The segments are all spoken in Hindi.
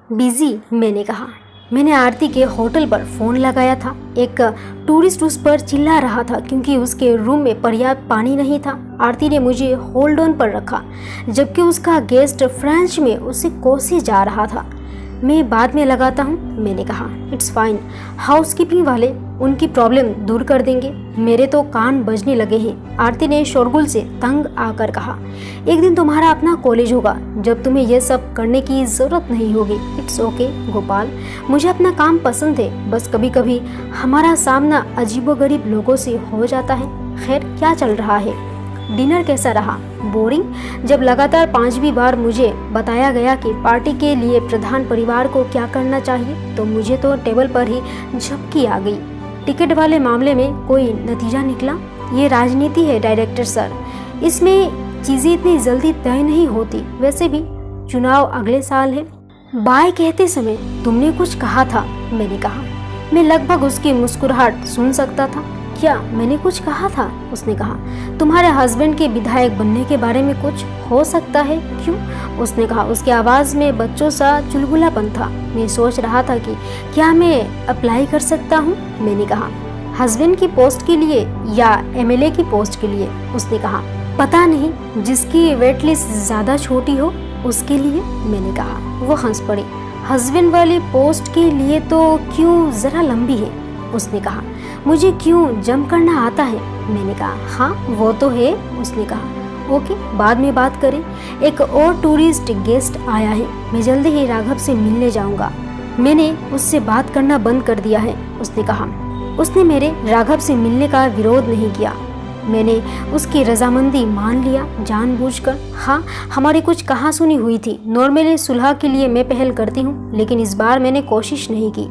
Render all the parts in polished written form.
बिजी, मैंने कहा। मैंने आरती के होटल पर फ़ोन लगाया था। एक टूरिस्ट उस पर चिल्ला रहा था क्योंकि उसके रूम में पर्याप्त पानी नहीं था। आरती ने मुझे होल्ड ऑन पर रखा जबकि उसका गेस्ट फ्रेंच में उसे कोसे जा रहा था। मैं बाद में लगाता हूँ, मैंने कहा। इट्स फाइन, हाउसकीपिंग वाले उनकी प्रॉब्लम दूर कर देंगे। मेरे तो कान बजने लगे हैं। आरती ने शोरगुल से तंग आकर कहा, एक दिन तुम्हारा अपना कॉलेज होगा जब तुम्हें यह सब करने की जरूरत नहीं होगी। इट्स ओके गोपाल, मुझे अपना काम पसंद है, बस कभी कभी हमारा सामना अजीबोगरीब लोगों से हो जाता है। खैर, क्या चल रहा है? डिनर कैसा रहा? बोरिंग। जब लगातार 5वीं बार मुझे बताया गया कि पार्टी के लिए प्रधान परिवार को क्या करना चाहिए तो मुझे तो टेबल पर ही झपकी आ गई। टिकट वाले मामले में कोई नतीजा निकला? ये राजनीति है डायरेक्टर सर, इसमें चीजें इतनी जल्दी तय नहीं होती। वैसे भी चुनाव अगले साल है। बाय कहते समय तुमने कुछ कहा था, मैंने कहा। मैं लगभग उसकी मुस्कुराहट सुन सकता था। क्या मैंने कुछ कहा था? उसने कहा, तुम्हारे हस्बैंड के विधायक बनने के बारे में कुछ हो सकता है। क्यों? उसने कहा। उसकी आवाज में बच्चों सा चुलबुलापन था। मैं सोच रहा था कि क्या मैं अप्लाई कर सकता हूँ, मैंने कहा। हस्बैंड की पोस्ट के लिए या एमएलए की पोस्ट के लिए? उसने कहा, पता नहीं, जिसकी वेट लिस्ट ज्यादा छोटी हो उसके लिए, मैंने कहा। वो हंस पड़े। हस्बैंड वाली पोस्ट के लिए तो क्यों जरा लंबी है, उसने कहा। मुझे क्यों जंप करना आता है, मैंने कहा। हाँ वो तो है, उसने कहा। ओके, बाद में बात करें। एक और टूरिस्ट गेस्ट आया है, मैं जल्दी ही राघव से मिलने जाऊंगा। मैंने उससे बात करना बंद कर दिया है, उसने कहा। उसने मेरे राघव से मिलने का विरोध नहीं किया। मैंने उसकी रजामंदी मान लिया जानबूझकर। हाँ, हमारी कुछ कहासुनी हुई थी। नॉर्मली सुलह के लिए मैं पहल करती हूँ, लेकिन इस बार मैंने कोशिश नहीं की।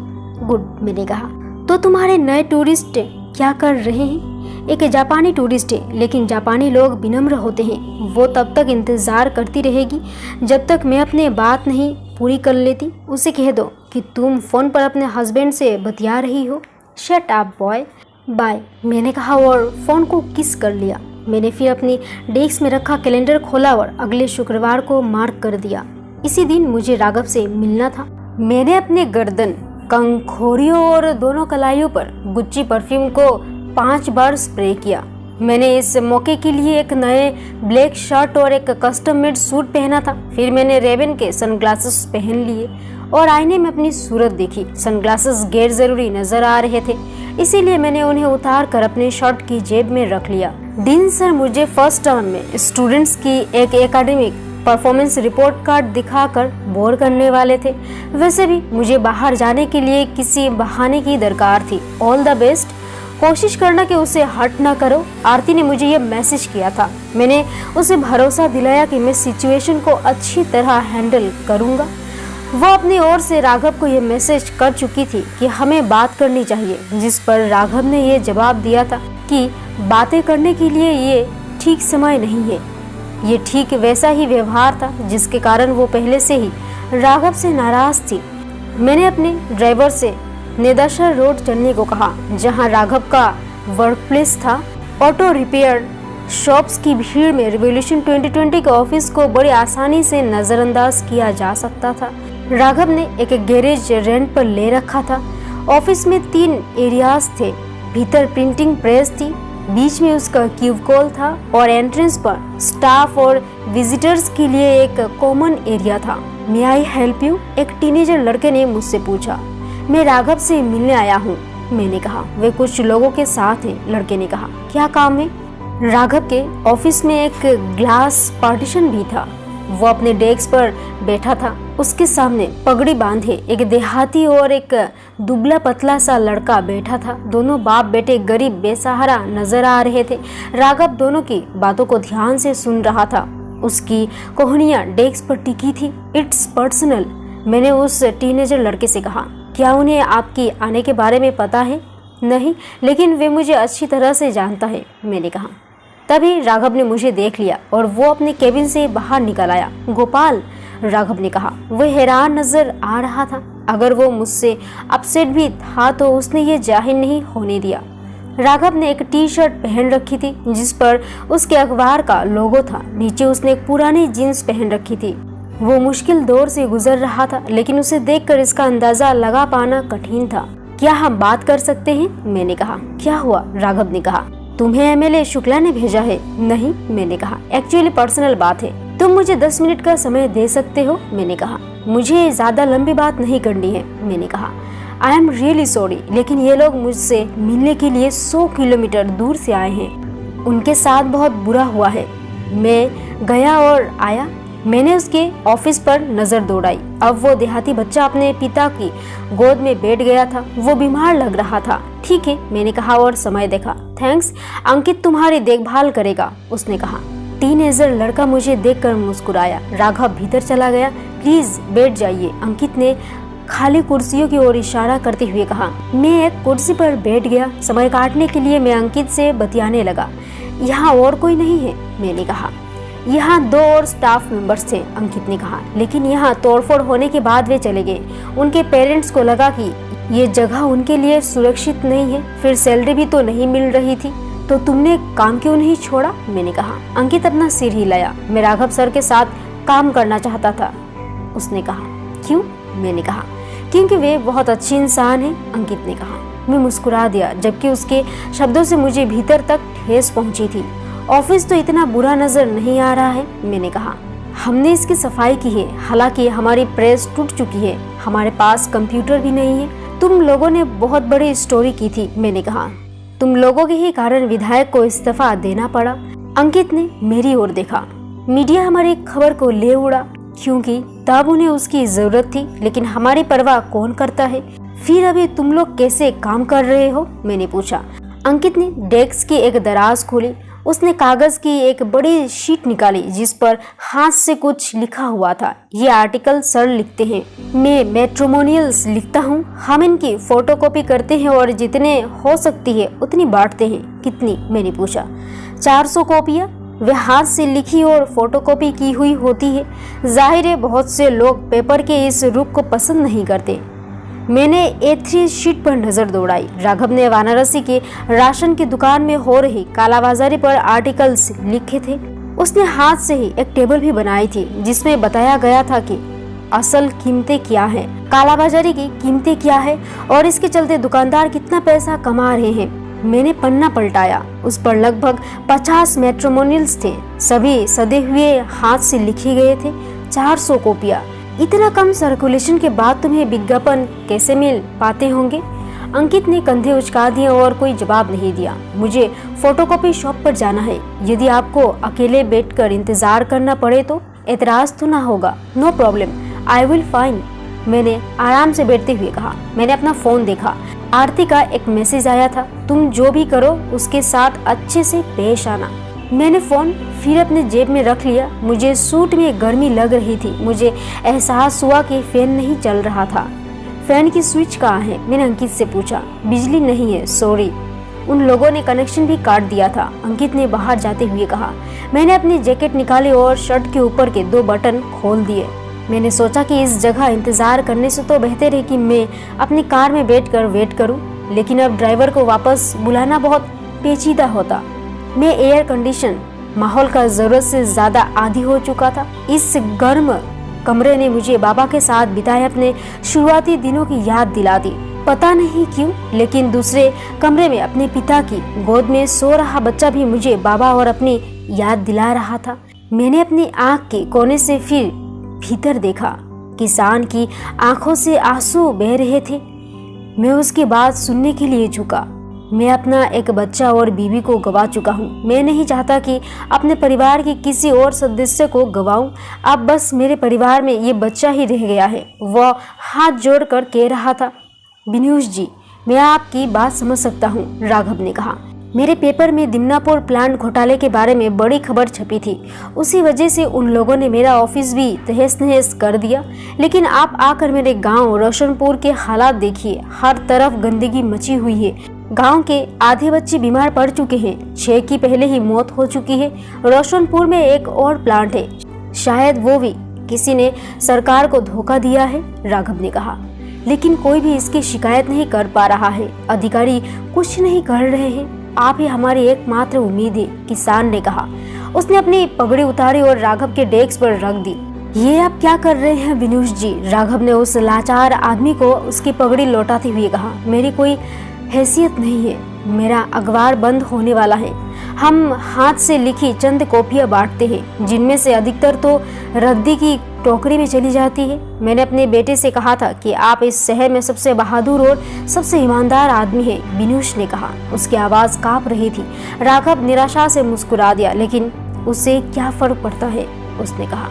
गुड, मैंने कहा। तो तुम्हारे नए टूरिस्ट क्या कर रहे हैं? एक जापानी टूरिस्ट है, लेकिन जापानी लोग विनम्र होते हैं। वो तब तक इंतजार करती रहेगी जब तक मैं अपने बात नहीं पूरी कर लेती। उसे कह दो कि तुम फोन पर अपने हस्बैंड से बतिया रही हो। Shut up boy. बाय, मैंने कहा और फोन को किस कर लिया। मैंने फिर अपनी डेस्क में रखा कैलेंडर खोला और अगले शुक्रवार को मार्क कर दिया। इसी दिन मुझे राघव से मिलना था। मैंने अपने गर्दन, कंखोरियों और दोनों कलाइयों पर गुच्ची परफ्यूम को 5 बार स्प्रे किया। मैंने इस मौके के लिए एक नए ब्लैक शर्ट और एक कस्टम मेड सूट पहना था। फिर मैंने रेबन के सनग्लासेस पहन लिए और आईने में अपनी सूरत देखी। सनग्लासेस गैर जरूरी नजर आ रहे थे, इसीलिए मैंने उन्हें उतार कर अपने शर्ट की जेब में रख लिया। डीन सर मुझे फर्स्ट टर्म में स्टूडेंट्स की एक एकेडमिक परफॉर्मेंस रिपोर्ट कार्ड दिखाकर बोर करने वाले थे। वैसे भी मुझे बाहर जाने के लिए किसी बहाने की दरकार थी। All the best. कोशिश करना कि उसे हर्ट ना करो। आरती ने मुझे ये मैसेज किया था। मैंने उसे भरोसा दिलाया कि मैं सिचुएशन को अच्छी तरह हैंडल करूंगा। वो अपनी ओर से राघव को ये मैसेज कर चुकी थी कि हमें बात करनी चाहिए, जिस पर राघव ने ये जवाब दिया था कि बातें करने के लिए ये ठीक समय नहीं है। ये ठीक वैसा ही व्यवहार था जिसके कारण वो पहले से ही राघव से नाराज थी। मैंने अपने ड्राइवर से नेदाशर रोड चलने को कहा, जहां राघव का वर्क प्लेस था। ऑटो रिपेयर शॉप्स की भीड़ में रिवॉल्यूशन 2020 के ऑफिस को बड़ी आसानी से नजरअंदाज किया जा सकता था। राघव ने एक गैरेज रेंट पर ले रखा था। ऑफिस में 3 एरियाज थे। भीतर प्रिंटिंग प्रेस थी, बीच में उसका क्यूबकॉल था और एंट्रेंस पर स्टाफ और विजिटर्स के लिए एक कॉमन एरिया था। मे आई हेल्प यू? एक टीनेजर लड़के ने मुझसे पूछा। मैं राघव से मिलने आया हूँ, मैंने कहा। वे कुछ लोगों के साथ हैं, लड़के ने कहा। क्या काम है? राघव के ऑफिस में एक ग्लास पार्टीशन भी था। वो अपने डेस्क पर बैठा था। उसके सामने पगड़ी बांधे एक देहाती और एक दुबला पतला सा लड़का बैठा था। दोनों बाप बेटे गरीब बेसहारा नजर आ रहे थे। राघव दोनों की बातों को ध्यान से सुन रहा था। उसकी कोहनियां डेस्क पर टिकी थी। इट्स पर्सनल, मैंने उस टीनेजर लड़के से कहा। क्या उन्हें आपकी आने के बारे में पता है? नहीं, लेकिन वे मुझे अच्छी तरह से जानता है, मैंने कहा। तभी राघव ने मुझे देख लिया और वो अपने केबिन से बाहर निकल आया। गोपाल, राघव ने कहा। वह हैरान नजर आ रहा था। अगर वो मुझसे अपसेट भी था तो उसने ये जाहिर नहीं होने दिया। राघव ने एक टी शर्ट पहन रखी थी जिस पर उसके अखबार का लोगो था। नीचे उसने एक पुरानी जीन्स पहन रखी थी। वो मुश्किल दौर से गुजर रहा था, लेकिन उसे देखकर इसका अंदाजा लगा पाना कठिन था। क्या हम बात कर सकते हैं? मैंने कहा। क्या हुआ? राघव ने कहा। तुम्हें एमएलए शुक्ला ने भेजा है? नहीं, मैंने कहा, एक्चुअली पर्सनल बात है। तुम मुझे 10 मिनट का समय दे सकते हो? मैंने कहा। मुझे ज्यादा लंबी बात नहीं करनी है, मैंने कहा। आई एम रियली सॉरी, लेकिन ये लोग मुझसे मिलने के लिए 100 किलोमीटर दूर से आए हैं। उनके साथ बहुत बुरा हुआ है। मैं गया और आया। मैंने उसके ऑफिस पर नजर दौड़ाई। अब वो देहाती बच्चा अपने पिता की गोद में बैठ गया था। वो बीमार लग रहा था। ठीक है, मैंने कहा और समय देखा। थैंक्स, अंकित तुम्हारी देखभाल करेगा, उसने कहा। टीनेजर लड़का मुझे देखकर मुस्कुराया। राघव भीतर चला गया। प्लीज बैठ जाइए, अंकित ने खाली कुर्सियों की ओर इशारा करते हुए कहा। मैं एक कुर्सी पर बैठ गया। समय काटने के लिए मैं अंकित से बतियाने लगा। यहाँ और कोई नहीं है, मैंने कहा। यहाँ 2 और स्टाफ मेंबर्स थे, अंकित ने कहा, लेकिन यहाँ तोड़फोड़ होने के बाद वे चले गए। उनके पेरेंट्स को लगा कि ये जगह उनके लिए सुरक्षित नहीं है। फिर सैलरी भी तो नहीं मिल रही थी। तो तुमने काम क्यों नहीं छोड़ा? मैंने कहा। अंकित अपना सिर हिलाया। मैं राघव सर के साथ काम करना चाहता था, उसने कहा। क्यों? मैंने कहा। क्योंकि वे बहुत अच्छे इंसान हैं, अंकित ने कहा। मैं मुस्कुरा दिया, जबकि उसके शब्दों से मुझे भीतर तक ठेस पहुंची थी। ऑफिस तो इतना बुरा नजर नहीं आ रहा है, मैंने कहा। हमने इसकी सफाई की है। हालांकि हमारी प्रेस टूट चुकी है। हमारे पास कंप्यूटर भी नहीं है। तुम लोगों ने बहुत बड़ी स्टोरी की थी, मैंने कहा। तुम लोगों के ही कारण विधायक को इस्तीफा देना पड़ा। अंकित ने मेरी ओर देखा। मीडिया हमारी खबर को ले उड़ा क्योंकि तब उन्हें उसकी जरूरत थी, लेकिन हमारी परवाह कौन करता है? फिर अभी तुम लोग कैसे काम कर रहे हो? मैंने पूछा। अंकित ने डेस्क की एक दराज खोली। उसने कागज की एक बड़ी शीट निकाली जिस पर हाथ से कुछ लिखा हुआ था। ये आर्टिकल सर लिखते हैं, मैं मैट्रिमोनियल्स लिखता हूँ। हम इनकी फोटोकॉपी करते हैं और जितने हो सकती है उतनी बांटते हैं। कितनी? मैंने पूछा। 400 कॉपियाँ। वे हाथ से लिखी और फोटोकॉपी की हुई होती है। जाहिर है बहुत से लोग पेपर के इस रूप को पसंद नहीं करते। मैंने A3 शीट पर नजर दौड़ाई। राघव ने वाराणसी के राशन की दुकान में हो रही कालाबाजारी पर आर्टिकल्स लिखे थे। उसने हाथ से ही एक टेबल भी बनाई थी जिसमें बताया गया था कि असल कीमतें क्या है, कालाबाजारी की कीमतें क्या है और इसके चलते दुकानदार कितना पैसा कमा रहे हैं। मैंने पन्ना पलटाया। उस पर लगभग 50 मैट्रिमोनियल्स थे। सभी सदे हुए हाथ से लिखे गए थे। 400 कॉपियाँ। इतना कम सर्कुलेशन के बाद तुम्हें विज्ञापन कैसे मिल पाते होंगे? अंकित ने कंधे उचका दिए और कोई जवाब नहीं दिया। मुझे फोटोकॉपी शॉप पर जाना है। यदि आपको अकेले बैठकर इंतजार करना पड़े तो एतराज तो ना होगा। No problem, I will fine, मैंने आराम से बैठते हुए कहा। मैंने अपना फोन देखा। आरती का एक मैसेज आया था, तुम जो भी करो उसके साथ अच्छे से पेश आना। मैंने फोन फिर अपने जेब में रख लिया। मुझे सूट में गर्मी लग रही थी। मुझे एहसास हुआ कि फैन नहीं चल रहा था। फैन की स्विच कहाँ है? मैंने अंकित से पूछा। बिजली नहीं है, सॉरी, उन लोगों ने कनेक्शन भी काट दिया था, अंकित ने बाहर जाते हुए कहा। मैंने अपनी जैकेट निकाली और शर्ट के ऊपर के 2 बटन खोल दिए। मैंने सोचा कि इस जगह इंतजार करने से तो बेहतर है कि मैं अपनी कार में बैठकर वेट करूं, लेकिन अब ड्राइवर को वापस बुलाना बहुत पेचीदा होता। मैं एयर कंडीशन माहौल का जरूरत से ज्यादा आदी हो चुका था। इस गर्म कमरे ने मुझे बाबा के साथ बिताए अपने शुरुआती दिनों की याद दिला दी। पता नहीं क्यों, लेकिन दूसरे कमरे में अपने पिता की गोद में सो रहा बच्चा भी मुझे बाबा और अपनी याद दिला रहा था। मैंने अपनी आंख के कोने से फिर भीतर देखा। किसान की आंखों से आंसू बह रहे थे। मैं उसकी बात सुनने के लिए झुका। मैं अपना एक बच्चा और बीवी को गवा चुका हूँ। मैं नहीं चाहता कि अपने परिवार के किसी और सदस्य को गवाऊं। अब बस मेरे परिवार में ये बच्चा ही रह गया है। वह हाथ जोड़कर कह रहा था, बिन्यूष जी, मैं आपकी बात समझ सकता हूँ, राघव ने कहा। मेरे पेपर में दिमनापुर प्लांट घोटाले के बारे में बड़ी खबर छपी थी। उसी वजह से उन लोगों ने मेरा ऑफिस भी तहस नहस कर दिया। लेकिन आप आकर मेरे गांव रोशनपुर के हालात देखिए। हर तरफ गंदगी मची हुई है। गांव के आधे बच्चे बीमार पड़ चुके हैं। 6 की पहले ही मौत हो चुकी है। रोशनपुर में एक और प्लांट है, शायद वो भी किसी ने सरकार को धोखा दिया है, राघव ने कहा। लेकिन कोई भी इसकी शिकायत नहीं कर पा रहा है। अधिकारी कुछ नहीं कर रहे हैं। आप ही हमारी एकमात्र उम्मीद है, किसान ने कहा। उसने अपनी पगड़ी उतारी और राघव के डेस्क पर रख दी। ये आप क्या कर रहे हैं विनुष जी? राघव ने उस लाचार आदमी को उसकी पगड़ी लौटाते हुए कहा। मेरी कोई हैसियत नहीं है, मेरा अखबार बंद होने वाला है। हम हाथ से लिखी चंद कॉपियां बांटते हैं, जिनमें से अधिकतर तो रद्दी की टोकरी में चली जाती है। मैंने अपने बेटे से कहा था कि आप इस शहर में सबसे बहादुर और सबसे ईमानदार आदमी हैं, विनुष ने कहा। उसकी आवाज़ कांप रही थी। राघव निराशा से मुस्कुरा दिया। लेकिन उससे क्या फर्क पड़ता है, उसने कहा।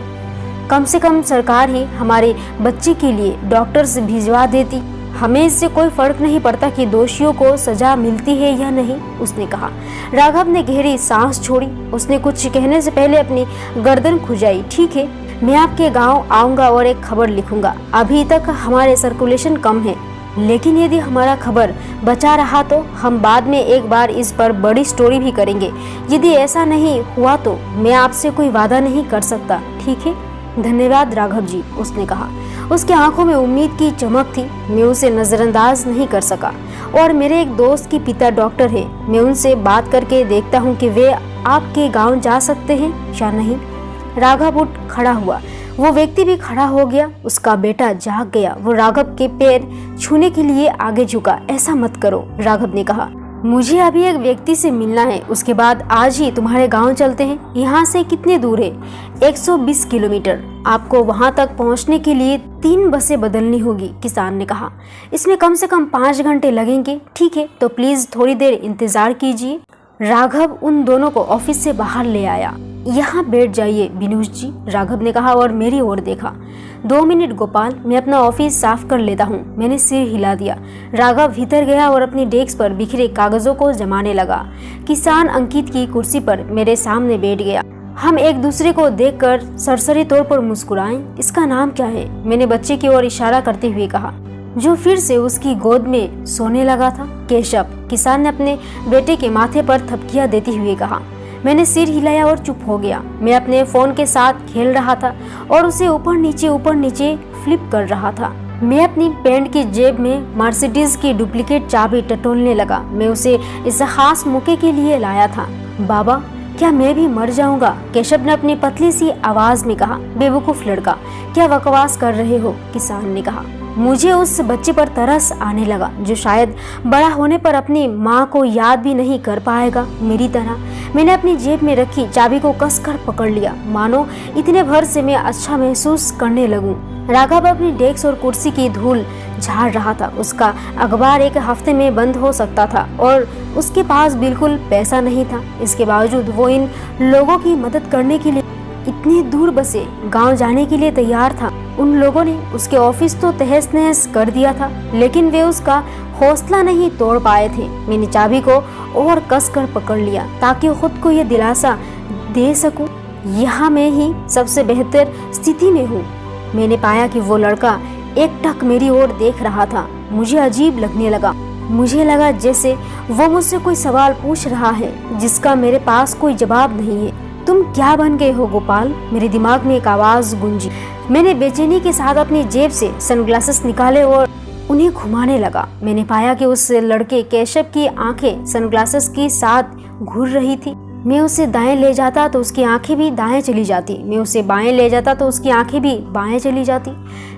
कम से कम सरकार ही हमारे बच्चे के लिए डॉक्टर से भिजवा देती। हमें इससे कोई फर्क नहीं पड़ता कि दोषियों को सजा मिलती है या नहीं, उसने कहा। राघव ने गहरी सांस छोड़ी। उसने कुछ कहने से पहले अपनी गर्दन खुजाई। ठीक है, मैं आपके गांव आऊंगा और एक खबर लिखूंगा। अभी तक हमारे सर्कुलेशन कम है, लेकिन यदि हमारा खबर बचा रहा तो हम बाद में एक बार इस पर बड़ी स्टोरी भी करेंगे। यदि ऐसा नहीं हुआ तो मैं आपसे कोई वादा नहीं कर सकता। ठीक है, धन्यवाद राघव जी, उसने कहा। उसकी आंखों में उम्मीद की चमक थी। मैं उसे नजरअंदाज नहीं कर सका। और मेरे एक दोस्त के पिता डॉक्टर है, मैं उनसे बात करके देखता हूँ कि वे आपके गांव जा सकते हैं या नहीं। राघव उठ खड़ा हुआ। वो व्यक्ति भी खड़ा हो गया। उसका बेटा जाग गया। वो राघव के पैर छूने के लिए आगे झुका। ऐसा मत करो, राघव ने कहा। मुझे अभी एक व्यक्ति से मिलना है, उसके बाद आज ही तुम्हारे गांव चलते हैं। यहाँ से कितने दूर है? 120 किलोमीटर। आपको वहाँ तक पहुँचने के लिए 3 बसें बदलनी होगी, किसान ने कहा। इसमें कम से कम 5 घंटे लगेंगे। ठीक है, तो प्लीज थोड़ी देर इंतजार कीजिए। राघव उन दोनों को ऑफिस से बाहर ले आया। यहाँ बैठ जाइए विनुष जी, राघव ने कहा और मेरी ओर देखा। 2 मिनट गोपाल, मैं अपना ऑफिस साफ कर लेता हूँ। मैंने सिर हिला दिया। राघव भीतर गया और अपनी डेस्क पर बिखरे कागजों को जमाने लगा। किसान अंकित की कुर्सी पर मेरे सामने बैठ गया। हम एक दूसरे को देखकर सरसरी तौर पर मुस्कुराए। इसका नाम क्या है? मैंने बच्चे की ओर इशारा करते हुए कहा, जो फिर से उसकी गोद में सोने लगा था। केशव, किसान ने अपने बेटे के माथे पर थपकियां देते हुए कहा। मैंने सिर हिलाया और चुप हो गया। मैं अपने फोन के साथ खेल रहा था और उसे ऊपर नीचे फ्लिप कर रहा था। मैं अपनी पैंट की जेब में मर्सिडीज की डुप्लीकेट चाबी टटोलने लगा। मैं उसे इस खास मौके के लिए लाया था। बाबा, क्या मैं भी मर जाऊंगा? केशव ने अपनी पतली सी आवाज में कहा। बेवकूफ लड़का, क्या बकवास कर रहे हो? किसान ने कहा। मुझे उस बच्चे पर तरस आने लगा, जो शायद बड़ा होने पर अपनी माँ को याद भी नहीं कर पाएगा मेरी तरह। मैंने अपनी जेब में रखी चाबी को कसकर पकड़ लिया, मानो इतने भर से मैं अच्छा महसूस करने लगूं। राघव अपनी डेस्क और कुर्सी की धूल झाड़ रहा था। उसका अखबार 1 हफ्ते में बंद हो सकता था और उसके पास बिल्कुल पैसा नहीं था। इसके बावजूद वो इन लोगों की मदद करने के लिए इतनी दूर बसे गांव जाने के लिए तैयार था। उन लोगों ने उसके ऑफिस तो तहस नहस कर दिया था, लेकिन वे उसका हौसला नहीं तोड़ पाए थे। मैंने चाबी को और कसकर पकड़ लिया ताकि खुद को यह दिलासा दे सकूं, यहाँ मैं ही सबसे बेहतर स्थिति में हूँ। मैंने पाया कि वो लड़का एकटक मेरी ओर देख रहा था। मुझे अजीब लगने लगा। मुझे लगा जैसे वो मुझसे कोई सवाल पूछ रहा है जिसका मेरे पास कोई जवाब नहीं है। तुम क्या बन गए हो गोपाल? मेरे दिमाग में एक आवाज गूंजी। मैंने बेचैनी के साथ अपनी जेब से सनग्लासेस निकाले और उन्हें घुमाने लगा। मैंने पाया कि उस लड़के केशव की आंखें सनग्लासेस के साथ घूर रही थी। मैं उसे दाएं ले जाता तो उसकी आंखें भी दाएं चली जाती। मैं उसे बाएं ले जाता तो उसकी आंखें भी बाएं चली जाती।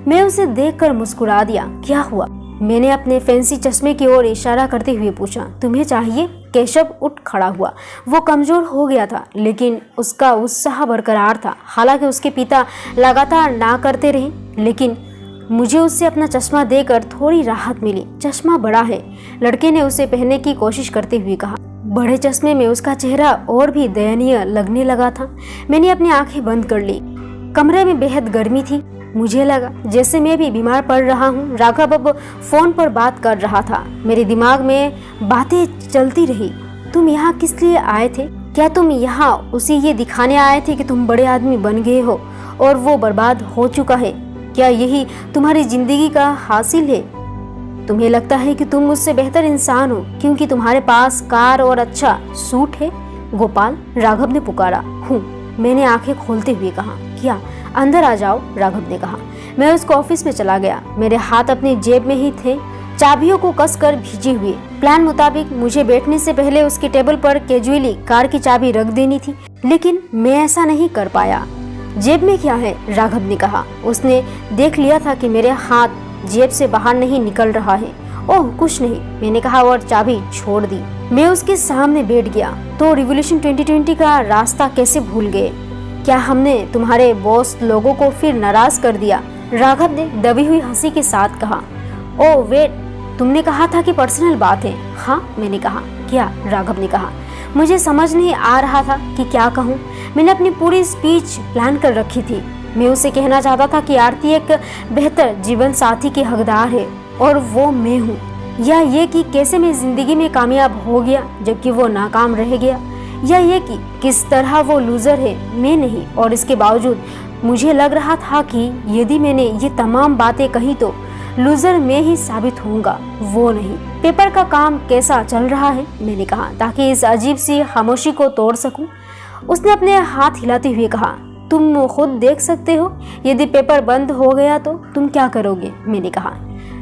मैं उसे देखकर मुस्कुरा दिया। क्या हुआ? मैंने अपने फैंसी चश्मे की ओर इशारा करते हुए पूछा। तुम्हें चाहिए? केशव उठ खड़ा हुआ। वो कमजोर हो गया था, लेकिन उसका उत्साह बरकरार था। हालांकि उसके पिता लगातार ना करते रहे, लेकिन मुझे उससे अपना चश्मा देकर थोड़ी राहत मिली। चश्मा बड़ा है, लड़के ने उसे पहनने की कोशिश करते हुए कहा। बड़े चश्मे में उसका चेहरा और भी दयनीय लगने लगा था। मैंने अपनी आंखें बंद कर ली। कमरे में बेहद गर्मी थी। मुझे लगा जैसे मैं भी बीमार पड़ रहा हूँ। राघव अब फोन पर बात कर रहा था। मेरे दिमाग में बातें चलती रही। तुम यहाँ किस लिए आए थे? क्या तुम यहाँ उसे ये दिखाने आए थे कि तुम बड़े आदमी बन गए हो और वो बर्बाद हो चुका है? क्या यही तुम्हारी जिंदगी का हासिल है? तुम्हें लगता है कि तुम मुझसे बेहतर इंसान हो क्योंकि तुम्हारे पास कार और अच्छा सूट है? गोपाल, राघव ने पुकारा। हूँ, मैंने आंखें खोलते हुए कहा। क्या? अंदर आ जाओ, राघव ने कहा। मैं उसको ऑफिस में चला गया। मेरे हाथ अपनी जेब में ही थे, चाबियों को कसकर भीजे हुए। प्लान मुताबिक मुझे बैठने से पहले उसकी टेबल पर कैजुअली कार की चाबी रख देनी थी, लेकिन मैं ऐसा नहीं कर पाया। जेब में क्या है? राघव ने कहा। उसने देख लिया था कि मेरे हाथ जेब से बाहर नहीं निकल रहा है। ओह कुछ नहीं, मैंने कहा और चाबी छोड़ दी। मैं उसके सामने बैठ गया। तो रिवॉल्यूशन 2020 का रास्ता कैसे भूल गए? क्या हमने तुम्हारे बॉस लोगों को फिर नाराज कर दिया? राघव ने दबी हुई हंसी के साथ कहा। ओह वेट, तुमने कहा था कि पर्सनल बात है। हाँ, मैंने कहा। क्या? राघव ने कहा। मुझे समझ नहीं आ रहा था कि क्या कहूँ। मैंने अपनी पूरी स्पीच प्लान कर रखी थी। मैं उसे कहना चाहता था कि आरती एक बेहतर जीवन साथी की हकदार है और वो मैं हूँ, या ये कि कैसे मैं जिंदगी में कामयाब हो गया जबकि वो नाकाम रह गया, या ये कि किस तरह वो लूजर है, मैं नहीं। और इसके बावजूद मुझे लग रहा था कि यदि मैंने ये तमाम बातें कही तो लूजर मैं ही साबित होऊंगा, वो नहीं। पेपर का काम कैसा चल रहा है? मैंने कहा, ताकि इस अजीब सी खामोशी को तोड़ सकूं। उसने अपने हाथ हिलाते हुए कहा, तुम खुद देख सकते हो, यदि पेपर बंद हो गया तो तुम क्या करोगे? मैंने कहा।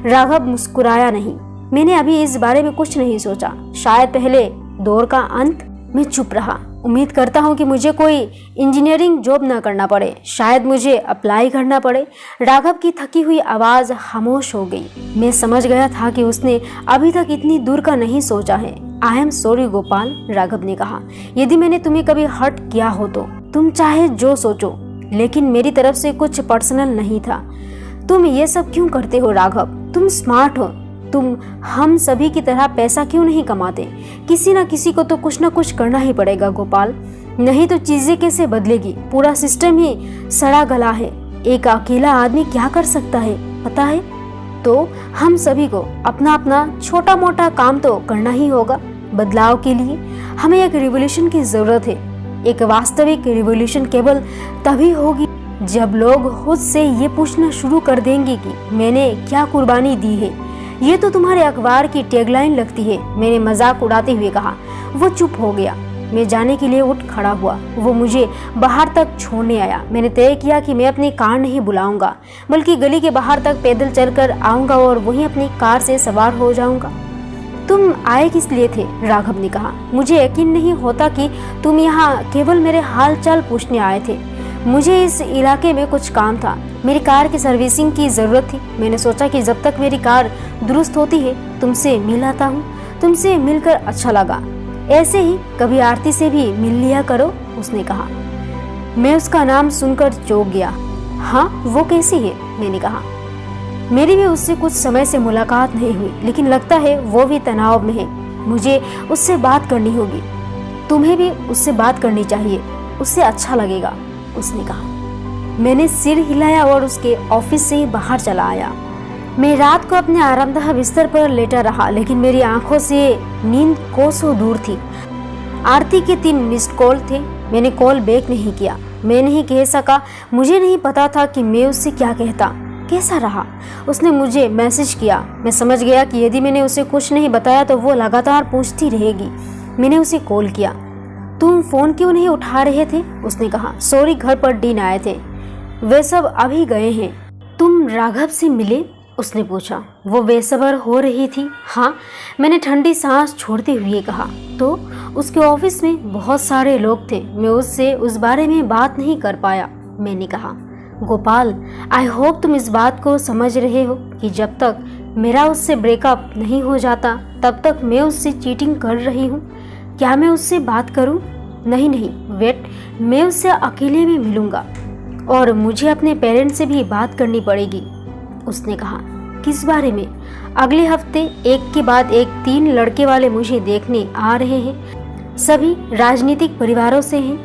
राघव मुस्कुराया नहीं। मैंने अभी इस बारे में कुछ नहीं सोचा। शायद पहले दौर का अंत। मैं चुप रहा। उम्मीद करता हूँ कि मुझे कोई इंजीनियरिंग जॉब न करना पड़े, शायद मुझे अप्लाई करना पड़े। राघव की थकी हुई आवाज खामोश हो गई। मैं समझ गया था कि उसने अभी तक इतनी दूर का नहीं सोचा है। I am sorry Gopal, Raghav ने कहा, यदि मैंने तुम्हें कभी हर्ट किया हो तो। तुम चाहे जो सोचो, लेकिन मेरी तरफ से कुछ पर्सनल नहीं था। तुम ये सब क्यों करते हो राघव? तुम स्मार्ट हो। तुम हम सभी की तरह पैसा क्यों नहीं कमाते? किसी न किसी को तो कुछ न कुछ करना ही पड़ेगा गोपाल, नहीं तो चीजें कैसे बदलेगी? पूरा सिस्टम ही सड़ा गला है। एक अकेला आदमी क्या कर सकता है पता है? तो हम सभी को अपना अपना छोटा मोटा काम तो करना ही होगा। बदलाव के लिए हमें एक रिवॉल्यूशन की जरूरत है। एक वास्तविक रिवॉल्यूशन केवल तभी होगी जब लोग खुद से ये पूछना शुरू कर देंगे कि मैंने क्या कुर्बानी दी है। ये तो तुम्हारे अखबार की टैगलाइन लगती है, मैंने मजाक उड़ाते हुए कहा। वो चुप हो गया। मैं जाने के लिए उठ खड़ा हुआ। वो मुझे बाहर तक छोड़ने आया। मैंने तय किया कि मैं अपनी कार नहीं बुलाऊंगा, बल्कि गली के बाहर तक पैदल चलकर आऊंगा और वहीं अपनी कार से सवार हो जाऊंगा। तुम आए किस लिए थे? राघव ने कहा। मुझे यकीन नहीं होता कि तुम यहाँ केवल मेरे हाल चाल पूछने आए थे। मुझे इस इलाके में कुछ काम था। मेरी कार की सर्विसिंग की जरूरत थी। मैंने सोचा कि जब तक मेरी कार दुरुस्त होती है तुमसे मिल आता हूँ। तुमसे मिलकर अच्छा लगा। ऐसे ही कभी आरती से भी मिल लिया करो, उसने कहा। मैं उसका नाम सुनकर चौंक गया। हाँ, वो कैसी है? मैंने कहा। मेरी भी उससे कुछ समय से मुलाकात नहीं हुई, लेकिन लगता है वो भी तनाव में है। मुझे उससे बात करनी होगी। तुम्हें भी उससे बात करनी चाहिए, उससे अच्छा लगेगा, उसने कहा। मैंने सिर हिलाया और उसके ऑफिस से बाहर चला आया। मैं रात को अपने आरामदायक बिस्तर पर लेटा रहा, लेकिन मेरी आंखों से नींद कोसों दूर थी। आरती के 3 मिस्ड कॉल थे। मैंने कॉल बैक नहीं किया। मैं नहीं कह सका। मुझे नहीं पता था कि मैं उससे क्या कहता। कैसा रहा? उसने मुझे मैसेज किया। मैं समझ गया कि यदि मैंने उसे कुछ नहीं बताया तो वो लगातार पूछती रहेगी। मैंने उसे कॉल किया। तुम फोन क्यों नहीं उठा रहे थे? उसने कहा। सॉरी, घर पर डीन आए थे, वे सब अभी गए हैं। तुम राघव से मिले? उसने पूछा। वो बेसब्र हो रही थी। हाँ, मैंने ठंडी सांस छोड़ते हुए कहा। तो उसके ऑफिस में बहुत सारे लोग थे, मैं उससे उस बारे में बात नहीं कर पाया, मैंने कहा। गोपाल, आई होप तुम इस बात को समझ रहे हो कि जब तक मेरा उससे ब्रेकअप नहीं हो जाता तब तक मैं उससे चीटिंग कर रही हूँ। क्या मैं उससे बात करूँ? नहीं, वेट, मैं उससे अकेले में मिलूंगा और मुझे अपने पेरेंट्स से भी बात करनी पड़ेगी, उसने कहा। किस बारे में? अगले हफ्ते एक के बाद एक 3 लड़के वाले मुझे देखने आ रहे हैं। सभी राजनीतिक परिवारों से हैं।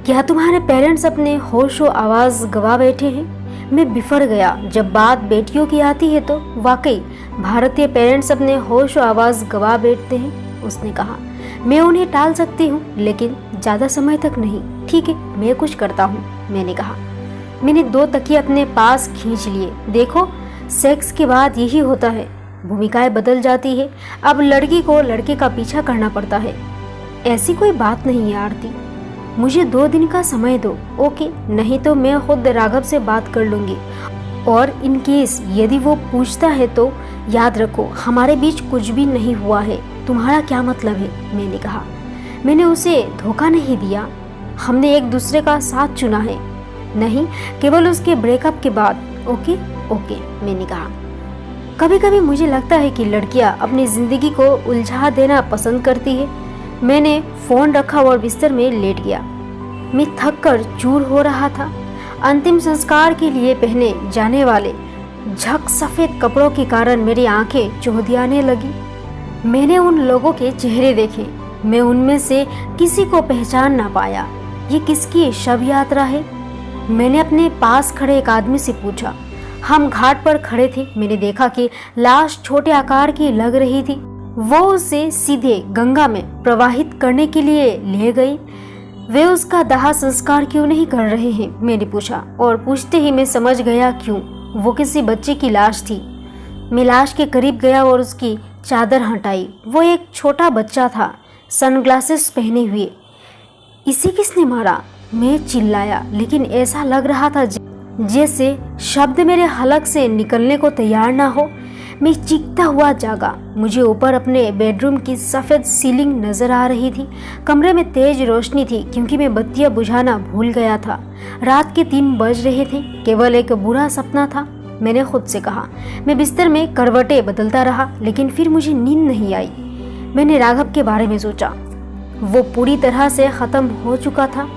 क्या तुम्हारे पेरेंट्स अपने होशो आवाज गवा बैठे हैं? मैं बिफर गया। जब बात बेटियों की आती है तो वाकई भारतीय पेरेंट्स अपने होशो आवाज गवा बैठते हैं, उसने कहा। मैं उन्हें टाल सकती हूँ, लेकिन ज्यादा समय तक नहीं। ठीक है, मैं कुछ करता हूँ, मैंने कहा। मैंने 2 तकिए अपने पास खींच लिए। देखो, सेक्स के बाद यही होता है, भूमिकाएं बदल जाती है। अब लड़की को लड़के का पीछा करना पड़ता है। ऐसी कोई बात नहीं है आरती, मुझे 2 दिन का समय दो, ओके? नहीं तो मैं खुद राघव से बात कर लूंगी। और इन केस यदि वो पूछता है तो याद रखो, हमारे बीच कुछ भी नहीं हुआ है। तुम्हारा क्या मतलब है? मैंने कहा। मैंने उसे धोखा नहीं दिया, हमने एक दूसरे का साथ चुना है। नहीं, केवल उसके ब्रेकअप के बाद। ओके ओके, मैंने कहा। कभी कभी मुझे लगता है कि लड़कियां अपनी जिंदगी को उलझा देना पसंद करती है। मैंने फोन रखा और बिस्तर में लेट गया। मैं थक कर चूर हो रहा था। अंतिम संस्कार के लिए पहने जाने वाले झक सफेद कपड़ों के कारण मेरी आंखें चौंधियाने लगी। मैंने उन लोगों के चेहरे देखे। मैं उनमें से किसी को पहचान ना पाया। ये किसकी शव यात्रा है? मैंने अपने पास खड़े एक आदमी से पूछा। हम घाट पर खड़े थे। मैंने देखा कि लाश छोटे आकार की लग रही थी। वो उसे सीधे गंगा में प्रवाहित करने के लिए ले गई। वे उसका दाह संस्कार क्यों नहीं कर रहे हैं? मैंने पूछा, और पूछते ही मैं समझ गया क्यों। वो किसी बच्चे की लाश थी। मैं लाश के करीब गया और उसकी चादर हटाई। वो एक छोटा बच्चा था, सनग्लासेस पहने हुए। इसे किसने मारा? मैं चिल्लाया, लेकिन ऐसा लग रहा था जैसे शब्द मेरे हलक से निकलने को तैयार ना हो। मैं चीखता हुआ जागा। मुझे ऊपर अपने बेडरूम की सफ़ेद सीलिंग नजर आ रही थी। कमरे में तेज रोशनी थी क्योंकि मैं बत्तियां बुझाना भूल गया था। रात के 3 बज रहे थे। केवल एक बुरा सपना था, मैंने खुद से कहा। मैं बिस्तर में करवटें बदलता रहा, लेकिन फिर मुझे नींद नहीं आई। मैंने राघव के बारे में सोचा। वो पूरी तरह से ख़त्म हो चुका था।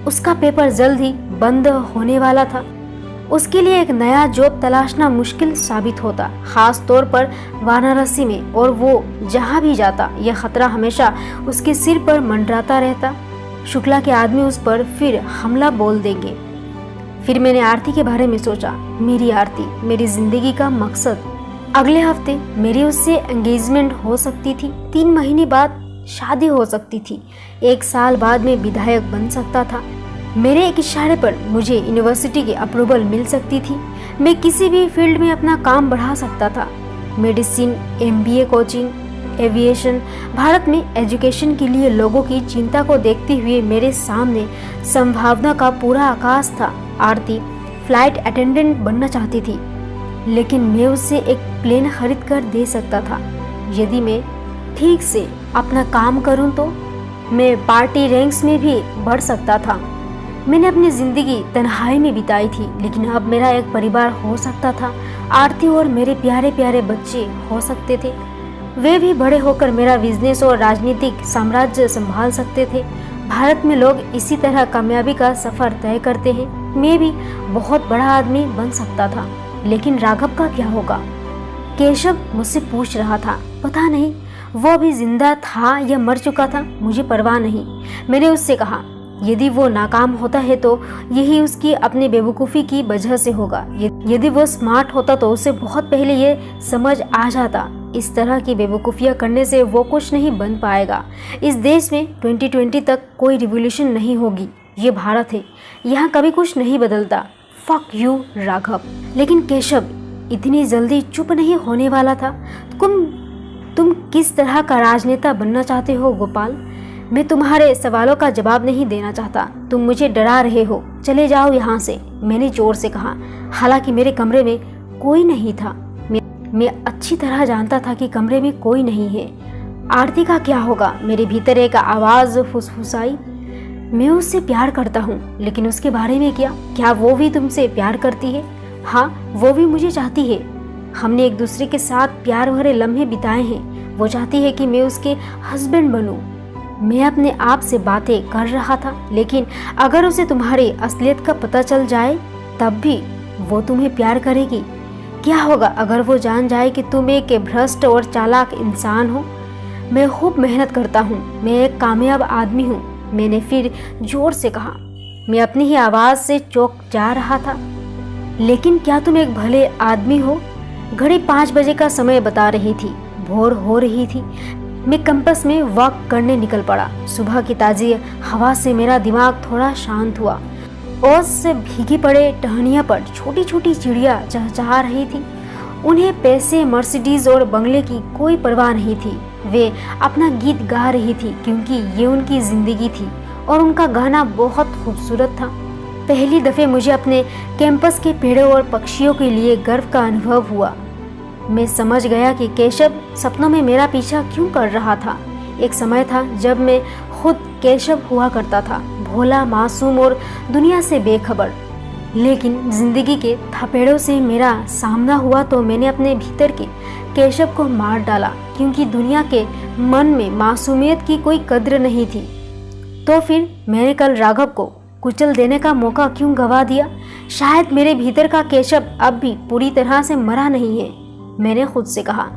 उसका पेपर जल्द ही बंद होने वाला था। उसके लिए एक नया जॉब तलाशना मुश्किल साबित होता, खास तौर पर वाराणसी में। और वो जहाँ भी जाता, यह खतरा हमेशा उसके सिर पर मंडराता रहता। शुक्ला के आदमी उस पर फिर हमला बोल देंगे। फिर मैंने आरती के बारे में सोचा। मेरी आरती, मेरी जिंदगी का मकसद। अगले हफ्ते मेरी उससे एंगेजमेंट हो सकती थी। 3 महीने बाद शादी हो सकती थी। 1 साल बाद में विधायक बन सकता था। मेरे एक इशारे पर मुझे यूनिवर्सिटी की अप्रूवल मिल सकती थी। मैं किसी भी फील्ड में अपना काम बढ़ा सकता था। Medicine, MBA coaching, aviation. Bharat में एजुकेशन के लिए लोगों की चिंता को देखते हुए मेरे सामने संभावना का पूरा आकाश था। आरती फ्लाइट अटेंडेंट बनना चाहती थी, लेकिन मैं उससे एक प्लेन खरीद कर दे सकता था। यदि मैं ठीक से अपना काम करूं तो मैं पार्टी रैंक्स में भी बढ़ सकता था। मैंने अपनी ज़िंदगी तन्हाई में बिताई थी, लेकिन अब मेरा एक परिवार हो सकता था। आरती और मेरे प्यारे प्यारे बच्चे हो सकते थे। वे भी बड़े होकर मेरा बिजनेस और राजनीतिक साम्राज्य संभाल सकते थे। भारत में लोग इसी तरह कामयाबी का सफ़र तय करते हैं। मैं भी बहुत बड़ा आदमी बन सकता था। लेकिन राघव का क्या होगा? केशव मुझसे पूछ रहा था। पता नहीं वो अभी जिंदा था या मर चुका था, मुझे परवाह नहीं। मैंने उससे कहा, यदि वो नाकाम होता है तो यही उसकी अपनी बेवकूफ़ी की वजह से होगा। यदि वो स्मार्ट होता तो उसे बहुत पहले ये समझ आ जाता। इस तरह की बेवकूफ़ियाँ करने से वो कुछ नहीं बन पाएगा। इस देश में 2020 तक कोई रिवॉल्यूशन नहीं होगी। ये भारत है, यहाँ कभी कुछ नहीं बदलता। Fuck you Raghav. लेकिन केशव इतनी जल्दी चुप नहीं होने वाला था। तुम किस तरह का राजनेता बनना चाहते हो गोपाल? मैं तुम्हारे सवालों का जवाब नहीं देना चाहता। तुम मुझे डरा रहे हो। चले जाओ यहाँ से, मैंने जोर से कहा। हालांकि मेरे कमरे में कोई नहीं था। मैं अच्छी तरह जानता था कि कमरे में कोई नहीं है। आरती का क्या होगा? मेरे भीतर एक आवाज़ फुसफुसाई। मैं उससे प्यार करता हूँ, लेकिन उसके बारे में क्या वो भी तुमसे प्यार करती है? हाँ, वो भी मुझे चाहती है। हमने एक दूसरे के साथ प्यार भरे लम्हे बिताए हैं। वो चाहती है कि मैं उसके हस्बैंड बनूं। मैं अपने आप से बातें कर रहा था, लेकिन अगर उसे तुम्हारी असलियत का पता चल जाए तब भी वो तुम्हें प्यार करेगी। क्या होगा अगर वो जान जाए कि तुम एक भ्रष्ट और चालाक इंसान हो? मैं खूब मेहनत करता हूँ, मैं एक कामयाब आदमी हूँ, मैंने फिर जोर से कहा। मैं अपनी ही आवाज़ से चौंक जा रहा था। लेकिन क्या तुम एक भले आदमी हो? घड़ी 5 बजे का समय बता रही थी। भोर हो रही थी। मैं कैंपस में वॉक करने निकल पड़ा। सुबह की ताज़ी हवा से मेरा दिमाग थोड़ा शांत हुआ। ओस से भीगी पड़े टहनियों पर छोटी छोटी चिड़िया चहचहा रही थी। उन्हें पैसे, मर्सिडीज और बंगले की कोई परवाह नहीं थी। वे अपना गीत गा रही थी क्योंकि ये उनकी जिंदगी थी और उनका गाना बहुत खूबसूरत था। पहली दफ़े मुझे अपने कैंपस के पेड़ों और पक्षियों के लिए गर्व का अनुभव हुआ। मैं समझ गया कि केशव सपनों में मेरा पीछा क्यों कर रहा था। एक समय था जब मैं खुद केशव हुआ करता था। भोला, मासूम और दुनिया से बेखबर। लेकिन जिंदगी के थपेड़ों से मेरा सामना हुआ तो मैंने अपने भीतर के केशव को मार डाला, क्योंकि दुनिया के मन में मासूमियत की कोई कद्र नहीं थी। तो फिर मैंने कल राघव को कुचल देने का मौका क्यों गवा दिया? शायद मेरे भीतर का केशव अब भी पूरी तरह से मरा नहीं है, मैंने खुद से कहा।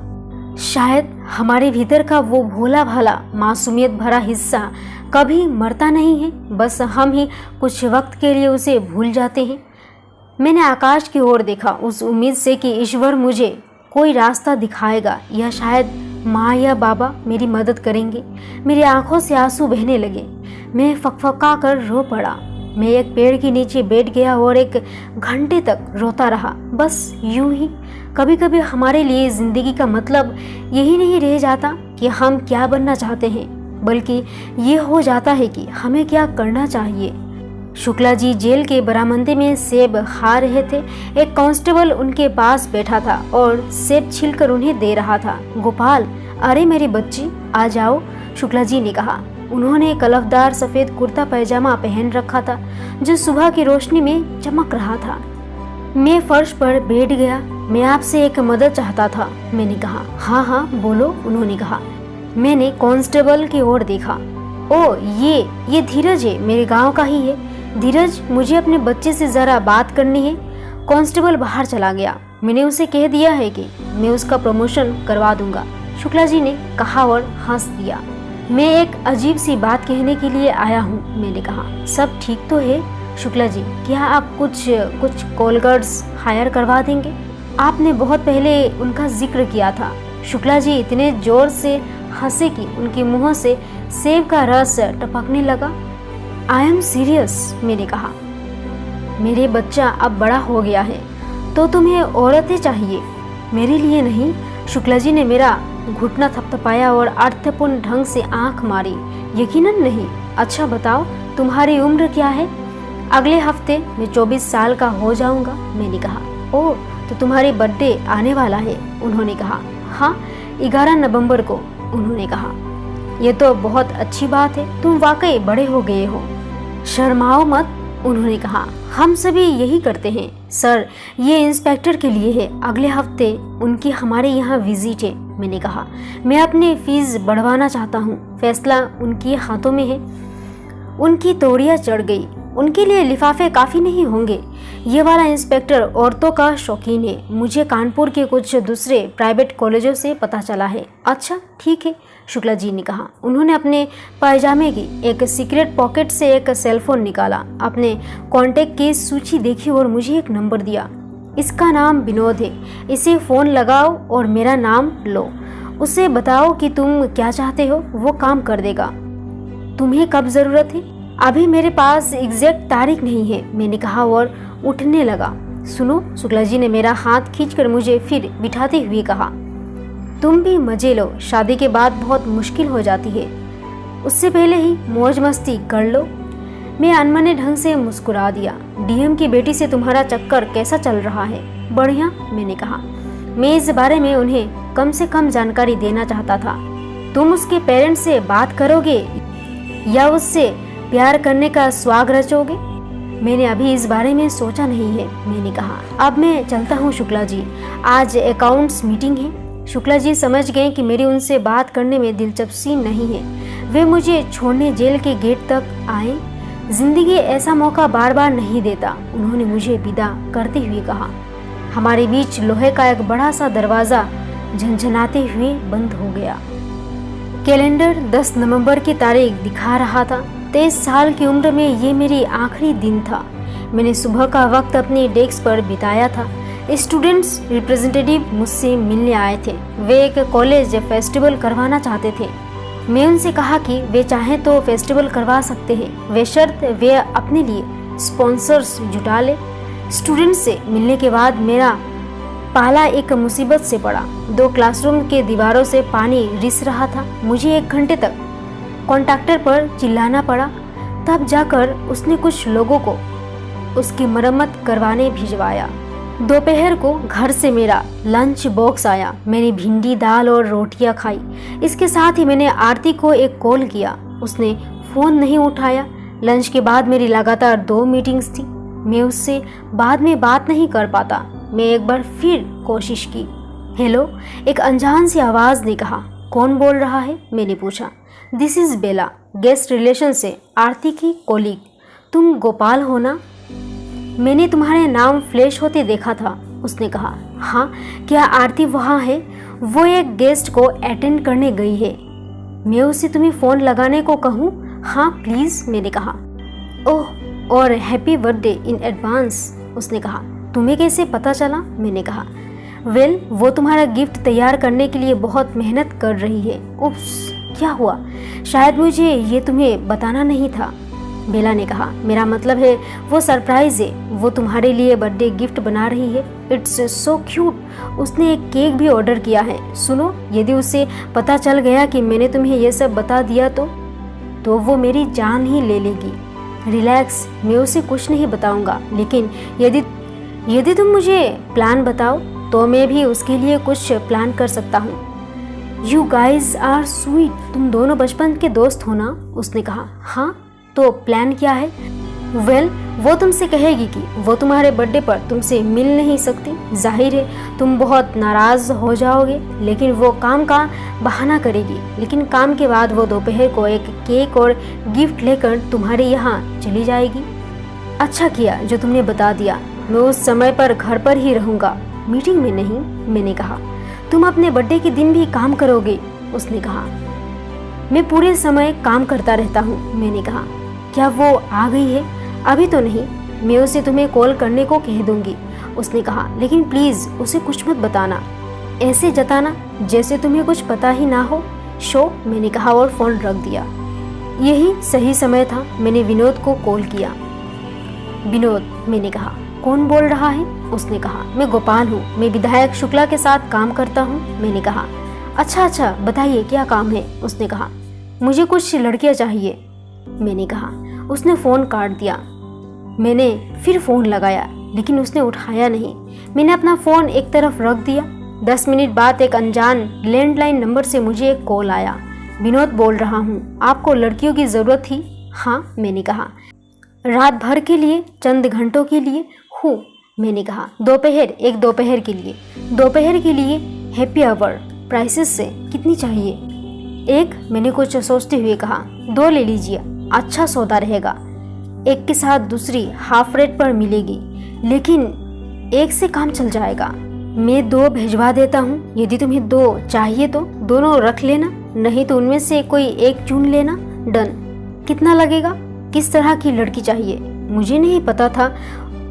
शायद हमारे भीतर का वो भोला भाला मासूमियत भरा हिस्सा कभी मरता नहीं है, बस हम ही कुछ वक्त के लिए उसे भूल जाते हैं। मैंने आकाश की ओर देखा, उस उम्मीद से कि ईश्वर मुझे कोई रास्ता दिखाएगा या शायद माँ या बाबा मेरी मदद करेंगे। मेरी आंखों से आंसू बहने लगे। मैं फकफका कर रो पड़ा। मैं एक पेड़ के नीचे बैठ गया और 1 घंटे तक रोता रहा, बस यूं ही। कभी कभी हमारे लिए जिंदगी का मतलब यही नहीं रह जाता कि हम क्या बनना चाहते हैं, बल्कि ये हो जाता है कि हमें क्या करना चाहिए। शुक्ला जी जेल के बरामदे में सेब खा रहे थे। एक कांस्टेबल उनके पास बैठा था और सेब छीलकर उन्हें दे रहा था। गोपाल, अरे मेरी बच्ची, आ जाओ, शुक्ला जी ने कहा। उन्होंने कलफदार सफेद कुर्ता पैजामा पहन रखा था जो सुबह की रोशनी में चमक रहा था। मैं फर्श पर बैठ गया। मैं आपसे एक मदद चाहता था, मैंने कहा। हाँ हाँ बोलो, उन्होंने कहा। मैंने कांस्टेबल की ओर देखा। ओ, ये धीरज है, मेरे गांव का ही है। धीरज, मुझे अपने बच्चे से जरा बात करनी है। कांस्टेबल बाहर चला गया। मैंने उसे कह दिया है कि मैं उसका प्रमोशन करवा दूंगा, शुक्ला जी ने कहा और हंस दिया। मैं एक अजीब सी बात कहने के लिए आया हूँ, मैंने कहा। सब ठीक तो है शुक्ला जी, क्या आप कुछ कॉल गार्ड्स हायर करवा देंगे? आपने बहुत पहले उनका जिक्र किया था। शुक्ला जी इतने जोर से हंसे कि उनके मुंह से सेब का रस टपकने लगा। आई एम सीरियस, मैंने कहा। मेरे बच्चा अब बड़ा हो गया है तो तुम्हें औरतें चाहिए, मेरे लिए नहीं। शुक्ला जी ने मेरा घुटना थपथपाया और अर्थपूर्ण ढंग से आंख मारी। यकीनन नहीं। अच्छा बताओ, तुम्हारी उम्र क्या है? अगले हफ्ते मैं 24 साल का हो जाऊंगा, मैंने कहा। ओह, तो तुम्हारी बर्थडे आने वाला है, उन्होंने कहा। हाँ, 11 नवंबर को, उन्होंने कहा। ये तो बहुत अच्छी बात है, तुम वाकई बड़े हो गए हो। शर्माओ मत, उन्होंने कहा। हम सभी यही करते हैं सर। ये इंस्पेक्टर के लिए है। अगले हफ्ते उनकी हमारे यहाँ विजिट है, मैंने कहा। मैं अपनी फीस बढ़वाना चाहता हूँ। फैसला उनके हाथों में है। उनकी तोड़ियाँ चढ़ गई। उनके लिए लिफाफे काफ़ी नहीं होंगे। ये वाला इंस्पेक्टर औरतों का शौकीन है। मुझे कानपुर के कुछ दूसरे प्राइवेट कॉलेजों से पता चला है। अच्छा ठीक है, शुक्ला जी ने कहा। उन्होंने अपने पायजामे की एक सीक्रेट पॉकेट से एक सेलफोन निकाला, अपने कॉन्टैक्ट की सूची देखी और मुझे एक नंबर दिया। इसका नाम विनोद है, इसे फ़ोन लगाओ और मेरा नाम लो। उसे बताओ कि तुम क्या चाहते हो, वो काम कर देगा। तुम्हें कब ज़रूरत है? अभी मेरे पास एग्जैक्ट तारीख नहीं है, मैंने कहा और उठने लगा। सुनो, शुक्ला जी ने मेरा हाथ खींचकर मुझे फिर बिठाते हुए कहा, तुम भी मजे लो। शादी के बाद बहुत मुश्किल हो जाती है, उससे पहले ही मौज मस्ती कर लो। मैं अनमने ढंग से मुस्कुरा दिया। डीएम की बेटी से तुम्हारा चक्कर कैसा चल रहा है? बढ़िया, मैंने कहा। मैं इस बारे में उन्हें कम से कम जानकारी देना चाहता था। तुम उसके पेरेंट्स से बात करोगे या उससे प्यार करने का स्वाग रचोगे? मैंने अभी इस बारे में सोचा नहीं है, मैंने कहा। अब मैं चलता हूँ शुक्ला जी, आज अकाउंट्स मीटिंग है। शुक्ला जी समझ गए कि मेरी उनसे बात करने में दिलचस्पी नहीं है। वे मुझे छोड़ने जेल के गेट तक आए। जिंदगी ऐसा मौका बार बार नहीं देता, उन्होंने मुझे विदा करते हुए कहा। हमारे बीच लोहे का एक बड़ा सा दरवाज़ा झनझनाते हुए बंद हो गया। कैलेंडर 10 नवंबर की तारीख दिखा रहा था। 23 साल की उम्र में ये मेरी आखिरी दिन था। मैंने सुबह का वक्त अपनी डेस्क पर बिताया था। स्टूडेंट्स रिप्रेजेंटेटिव मुझसे मिलने आए थे। वे एक कॉलेज फेस्टिवल करवाना चाहते थे। मैं उनसे कहा कि वे चाहें तो फेस्टिवल करवा सकते हैं, वे शर्त वे अपने लिए स्पॉन्सर्स जुटा ले। स्टूडेंट्स से मिलने के बाद मेरा पाला एक मुसीबत से पड़ा। 2 क्लासरूम के दीवारों से पानी रिस रहा था। मुझे 1 घंटे तक कॉन्ट्रैक्टर पर चिल्लाना पड़ा, तब जाकर उसने कुछ लोगों को उसकी मरम्मत करवाने भिजवाया। दोपहर को घर से मेरा लंच बॉक्स आया। मैंने भिंडी, दाल और रोटियां खाई। इसके साथ ही मैंने आरती को एक कॉल किया। उसने फ़ोन नहीं उठाया। लंच के बाद मेरी लगातार 2 मीटिंग्स थी। मैं उससे बाद में बात नहीं कर पाता। मैं एक बार फिर कोशिश की। हेलो, एक अनजान सी आवाज़ ने कहा। कौन बोल रहा है? मैंने पूछा। This is Bella, guest relation से आरती की कोलीग। तुम गोपाल हो ना? मैंने तुम्हारे नाम फ्लैश होते देखा था, उसने कहा। हाँ, क्या आरती वहाँ है? वो एक गेस्ट को अटेंड करने गई है। मैं उसे तुम्हें फ़ोन लगाने को कहूँ? हाँ प्लीज़, मैंने कहा। ओह, और हैप्पी बर्थडे इन एडवांस, उसने कहा। तुम्हें कैसे पता चला? मैंने कहा। वेल, वो तुम्हारा गिफ्ट तैयार करने के लिए बहुत मेहनत कर रही है। उप्स, क्या हुआ? शायद मुझे ये तुम्हें बताना नहीं था, बेला ने कहा। मेरा मतलब है वो सरप्राइज है। वो तुम्हारे लिए बर्थडे गिफ्ट बना रही है। It's so cute. उसने एक केक भी ऑर्डर किया है। सुनो, यदि उसे पता चल गया कि मैंने तुम्हें ये सब बता दिया तो वो मेरी जान ही ले लेगी। रिलैक्स, मैं उसे कुछ नहीं बताऊंगा, लेकिन यदि तुम मुझे प्लान बताओ तो मैं भी उसके लिए कुछ प्लान कर सकता हूँ। You guys are sweet. तुम दोनों बचपन के दोस्त हो ना? उसने कहा। हाँ, तो प्लान क्या है? वेल, वो तुमसे कहेगी कि वो तुम्हारे बर्थडे पर तुमसे मिल नहीं सकती। जाहिर है तुम बहुत नाराज़ हो जाओगे, लेकिन वो काम का बहाना करेगी। लेकिन काम के बाद वो दोपहर को एक केक और गिफ्ट लेकर तुम्हारे यहाँ चली जाएगी। अच्छा किया जो तुमने बता दिया। मैं उस समय पर घर पर ही रहूँगा, मीटिंग में नहीं, मैंने कहा। तुम अपने बर्थडे के दिन भी काम करोगे? उसने कहा। मैं पूरे समय काम करता रहता हूँ, मैंने कहा। क्या वो आ गई है? अभी तो नहीं, मैं उसे तुम्हें कॉल करने को कह दूंगी, उसने कहा। लेकिन प्लीज़ उसे कुछ मत बताना, ऐसे जताना जैसे तुम्हें कुछ पता ही ना हो। शो, मैंने कहा और फ़ोन रख दिया। यही सही समय था। मैंने विनोद को कॉल किया। विनोद, मैंने कहा। कौन बोल रहा है? उसने कहा। मैं गोपाल हूँ, मैं विधायक शुक्ला के साथ काम करता हूँ, मैंने कहा। अच्छा, बताइए क्या काम है? उसने कहा। मुझे कुछ लड़कियाँ चाहिए, मैंने कहा। उसने फ़ोन काट दिया। मैंने फिर फ़ोन लगाया, लेकिन उसने उठाया नहीं। मैंने अपना फ़ोन एक तरफ रख दिया। 10 मिनट बाद एक अनजान लैंडलाइन नंबर से मुझे एक कॉल आया। विनोद बोल रहा हूँ, आपको लड़कियों की ज़रूरत थी? हाँ, मैंने कहा। रात भर के लिए? चंद घंटों के लिए? हूँ, मैंने कहा। दोपहर के लिए हैप्पी आवर। प्राइसेस से कितनी चाहिए? एक, मैंने कुछ सोचते हुए कहा। 2 ले लीजिए, अच्छा सौदा रहेगा। एक के साथ दूसरी हाफ रेट पर मिलेगी, लेकिन एक से काम चल जाएगा। मैं 2 भिजवा देता हूँ। यदि तुम्हें 2 चाहिए तो दोनों रख लेना, नहीं तो उनमें से कोई एक चुन लेना। डन। कितना लगेगा? किस तरह की लड़की चाहिए? मुझे नहीं पता था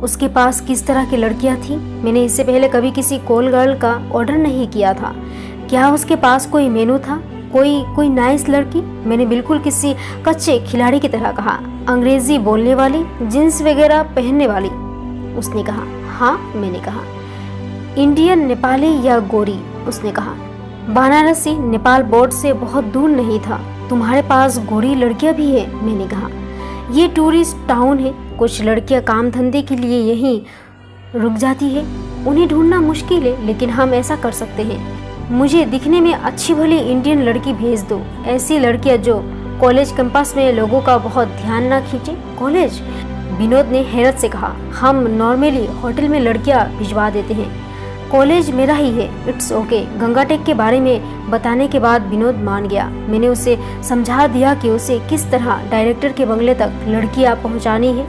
उसके पास किस तरह की लड़कियाँ थी। मैंने इससे पहले कभी किसी कॉल गर्ल का ऑर्डर नहीं किया था। क्या उसके पास कोई मेनू था? कोई नाइस लड़की? मैंने बिल्कुल किसी कच्चे खिलाड़ी की तरह कहा। अंग्रेजी बोलने वाली, जींस वगैरह पहनने वाली? उसने कहा। हाँ, मैंने कहा। इंडियन, नेपाली या गोरी? उसने कहा। वाराणसी नेपाल बॉर्डर से बहुत दूर नहीं था। तुम्हारे पास गोरी लड़कियां भी है? मैंने कहा। ये टूरिस्ट टाउन है, कुछ लड़कियां काम धंधे के लिए यहीं रुक जाती है। उन्हें ढूंढना मुश्किल है, लेकिन हम ऐसा कर सकते हैं। मुझे दिखने में अच्छी भली इंडियन लड़की भेज दो। ऐसी लड़कियां जो कॉलेज कैंपस में लोगों का बहुत ध्यान ना खींचे। कॉलेज? विनोद ने हैरत से कहा। हम नॉर्मली होटल में लड़कियां भिजवा देते हैं। कॉलेज मेरा ही है। It's okay. गंगाटेक के बारे में बताने के बाद विनोद मान गया। मैंने उसे समझा दिया कि उसे किस तरह डायरेक्टर के बंगले तक लड़कियां पहुंचानी है।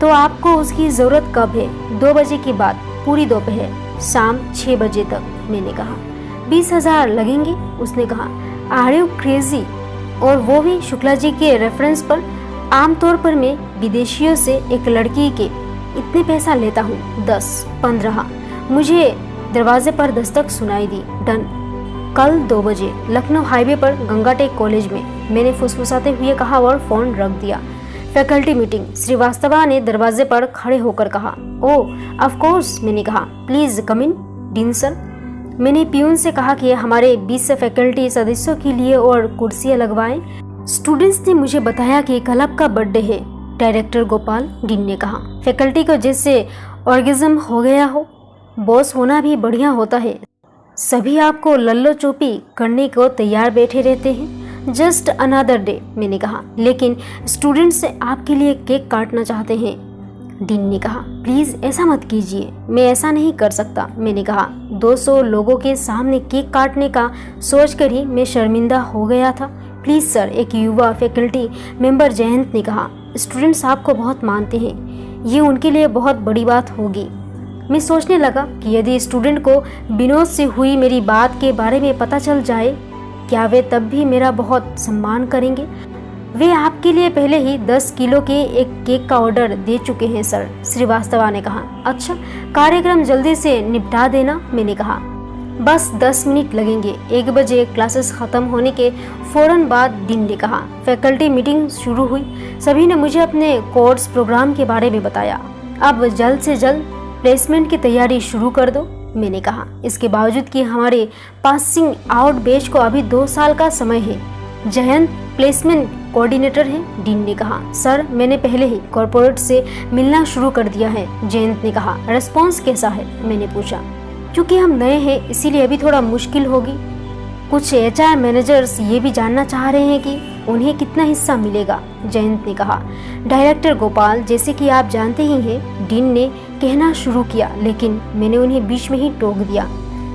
तो आपको उसकी ज़रूरत कब है? 2 बजे के बाद, पूरी दोपहर, शाम 6 बजे तक, मैंने कहा। 20,000 लगेंगे? उसने कहा। Are you crazy? और वो भी शुक्ला जी के रेफरेंस पर? आमतौर पर मैं विदेशियों से एक लड़की के इतने पैसा लेता हूँ, 10, 15। मुझे दरवाजे पर दस्तक सुनाई दी। डन। कल 2 बजे, लखनऊ हाईवे पर गंगाटेक कॉलेज में, मैंने फुसफुसाते हुए कहा और फ़ोन रख दिया। फैकल्टी मीटिंग, श्रीवास्तवा ने दरवाजे पर खड़े होकर कहा। ओह ऑफ कोर्स, मैंने कहा। Please come in, dean sir. मैंने पियून से कहा कि हमारे 20 फैकल्टी सदस्यों के लिए और कुर्सियां लगवाएं। स्टूडेंट्स ने मुझे बताया कि कल आपका बर्थडे है, डायरेक्टर गोपाल, डीन ने कहा। फैकल्टी को जैसे ऑर्गेज़म हो गया हो। बॉस होना भी बढ़िया होता है। सभी आपको लल्लो चोपी करने को तैयार बैठे रहते हैं। जस्ट अनदर डे, मैंने कहा। लेकिन स्टूडेंट्स आपके लिए केक काटना चाहते हैं। डीन ने कहा, प्लीज़ ऐसा मत कीजिए, मैं ऐसा नहीं कर सकता। मैंने कहा, 200 लोगों के सामने केक काटने का सोचकर ही मैं शर्मिंदा हो गया था। प्लीज़ सर, एक युवा फैकल्टी मेंबर जयंत ने कहा। स्टूडेंट्स आपको बहुत मानते हैं, ये उनके लिए बहुत बड़ी बात होगी। मैं सोचने लगा कि यदि स्टूडेंट को विनोद से हुई मेरी बात के बारे में पता चल जाए, क्या वे तब भी मेरा बहुत सम्मान करेंगे? वे आपके लिए पहले ही 10 किलो के एक केक का ऑर्डर दे चुके हैं सर, श्रीवास्तवा ने कहा। अच्छा, कार्यक्रम जल्दी से निपटा देना, मैंने कहा। बस 10 मिनट लगेंगे। 1 बजे क्लासेस ख़त्म होने के फ़ौरन बाद डीन ने कहा। फैकल्टी मीटिंग शुरू हुई। सभी ने मुझे अपने कोर्स प्रोग्राम के बारे में बताया। अब जल्द से जल्द प्लेसमेंट की तैयारी शुरू कर दो, मैंने कहा। इसके बावजूद कि हमारे पासिंग आउट बैच को अभी 2 साल का समय है। जयंत प्लेसमेंट कोऑर्डिनेटर है, डीन ने कहा। सर, मैंने पहले ही कॉर्पोरेट से मिलना शुरू कर दिया है, जयंत ने कहा। रिस्पॉन्स कैसा है, मैंने पूछा। क्योंकि हम नए हैं इसीलिए अभी थोड़ा मुश्किल होगी। कुछ HR मैनेजर्स ये भी जानना चाह रहे हैं कि उन्हें कितना हिस्सा मिलेगा, जयंत ने कहा। डायरेक्टर गोपाल, जैसे कि आप जानते ही हैं, डीन ने कहना शुरू किया, लेकिन मैंने उन्हें बीच में ही टोक दिया।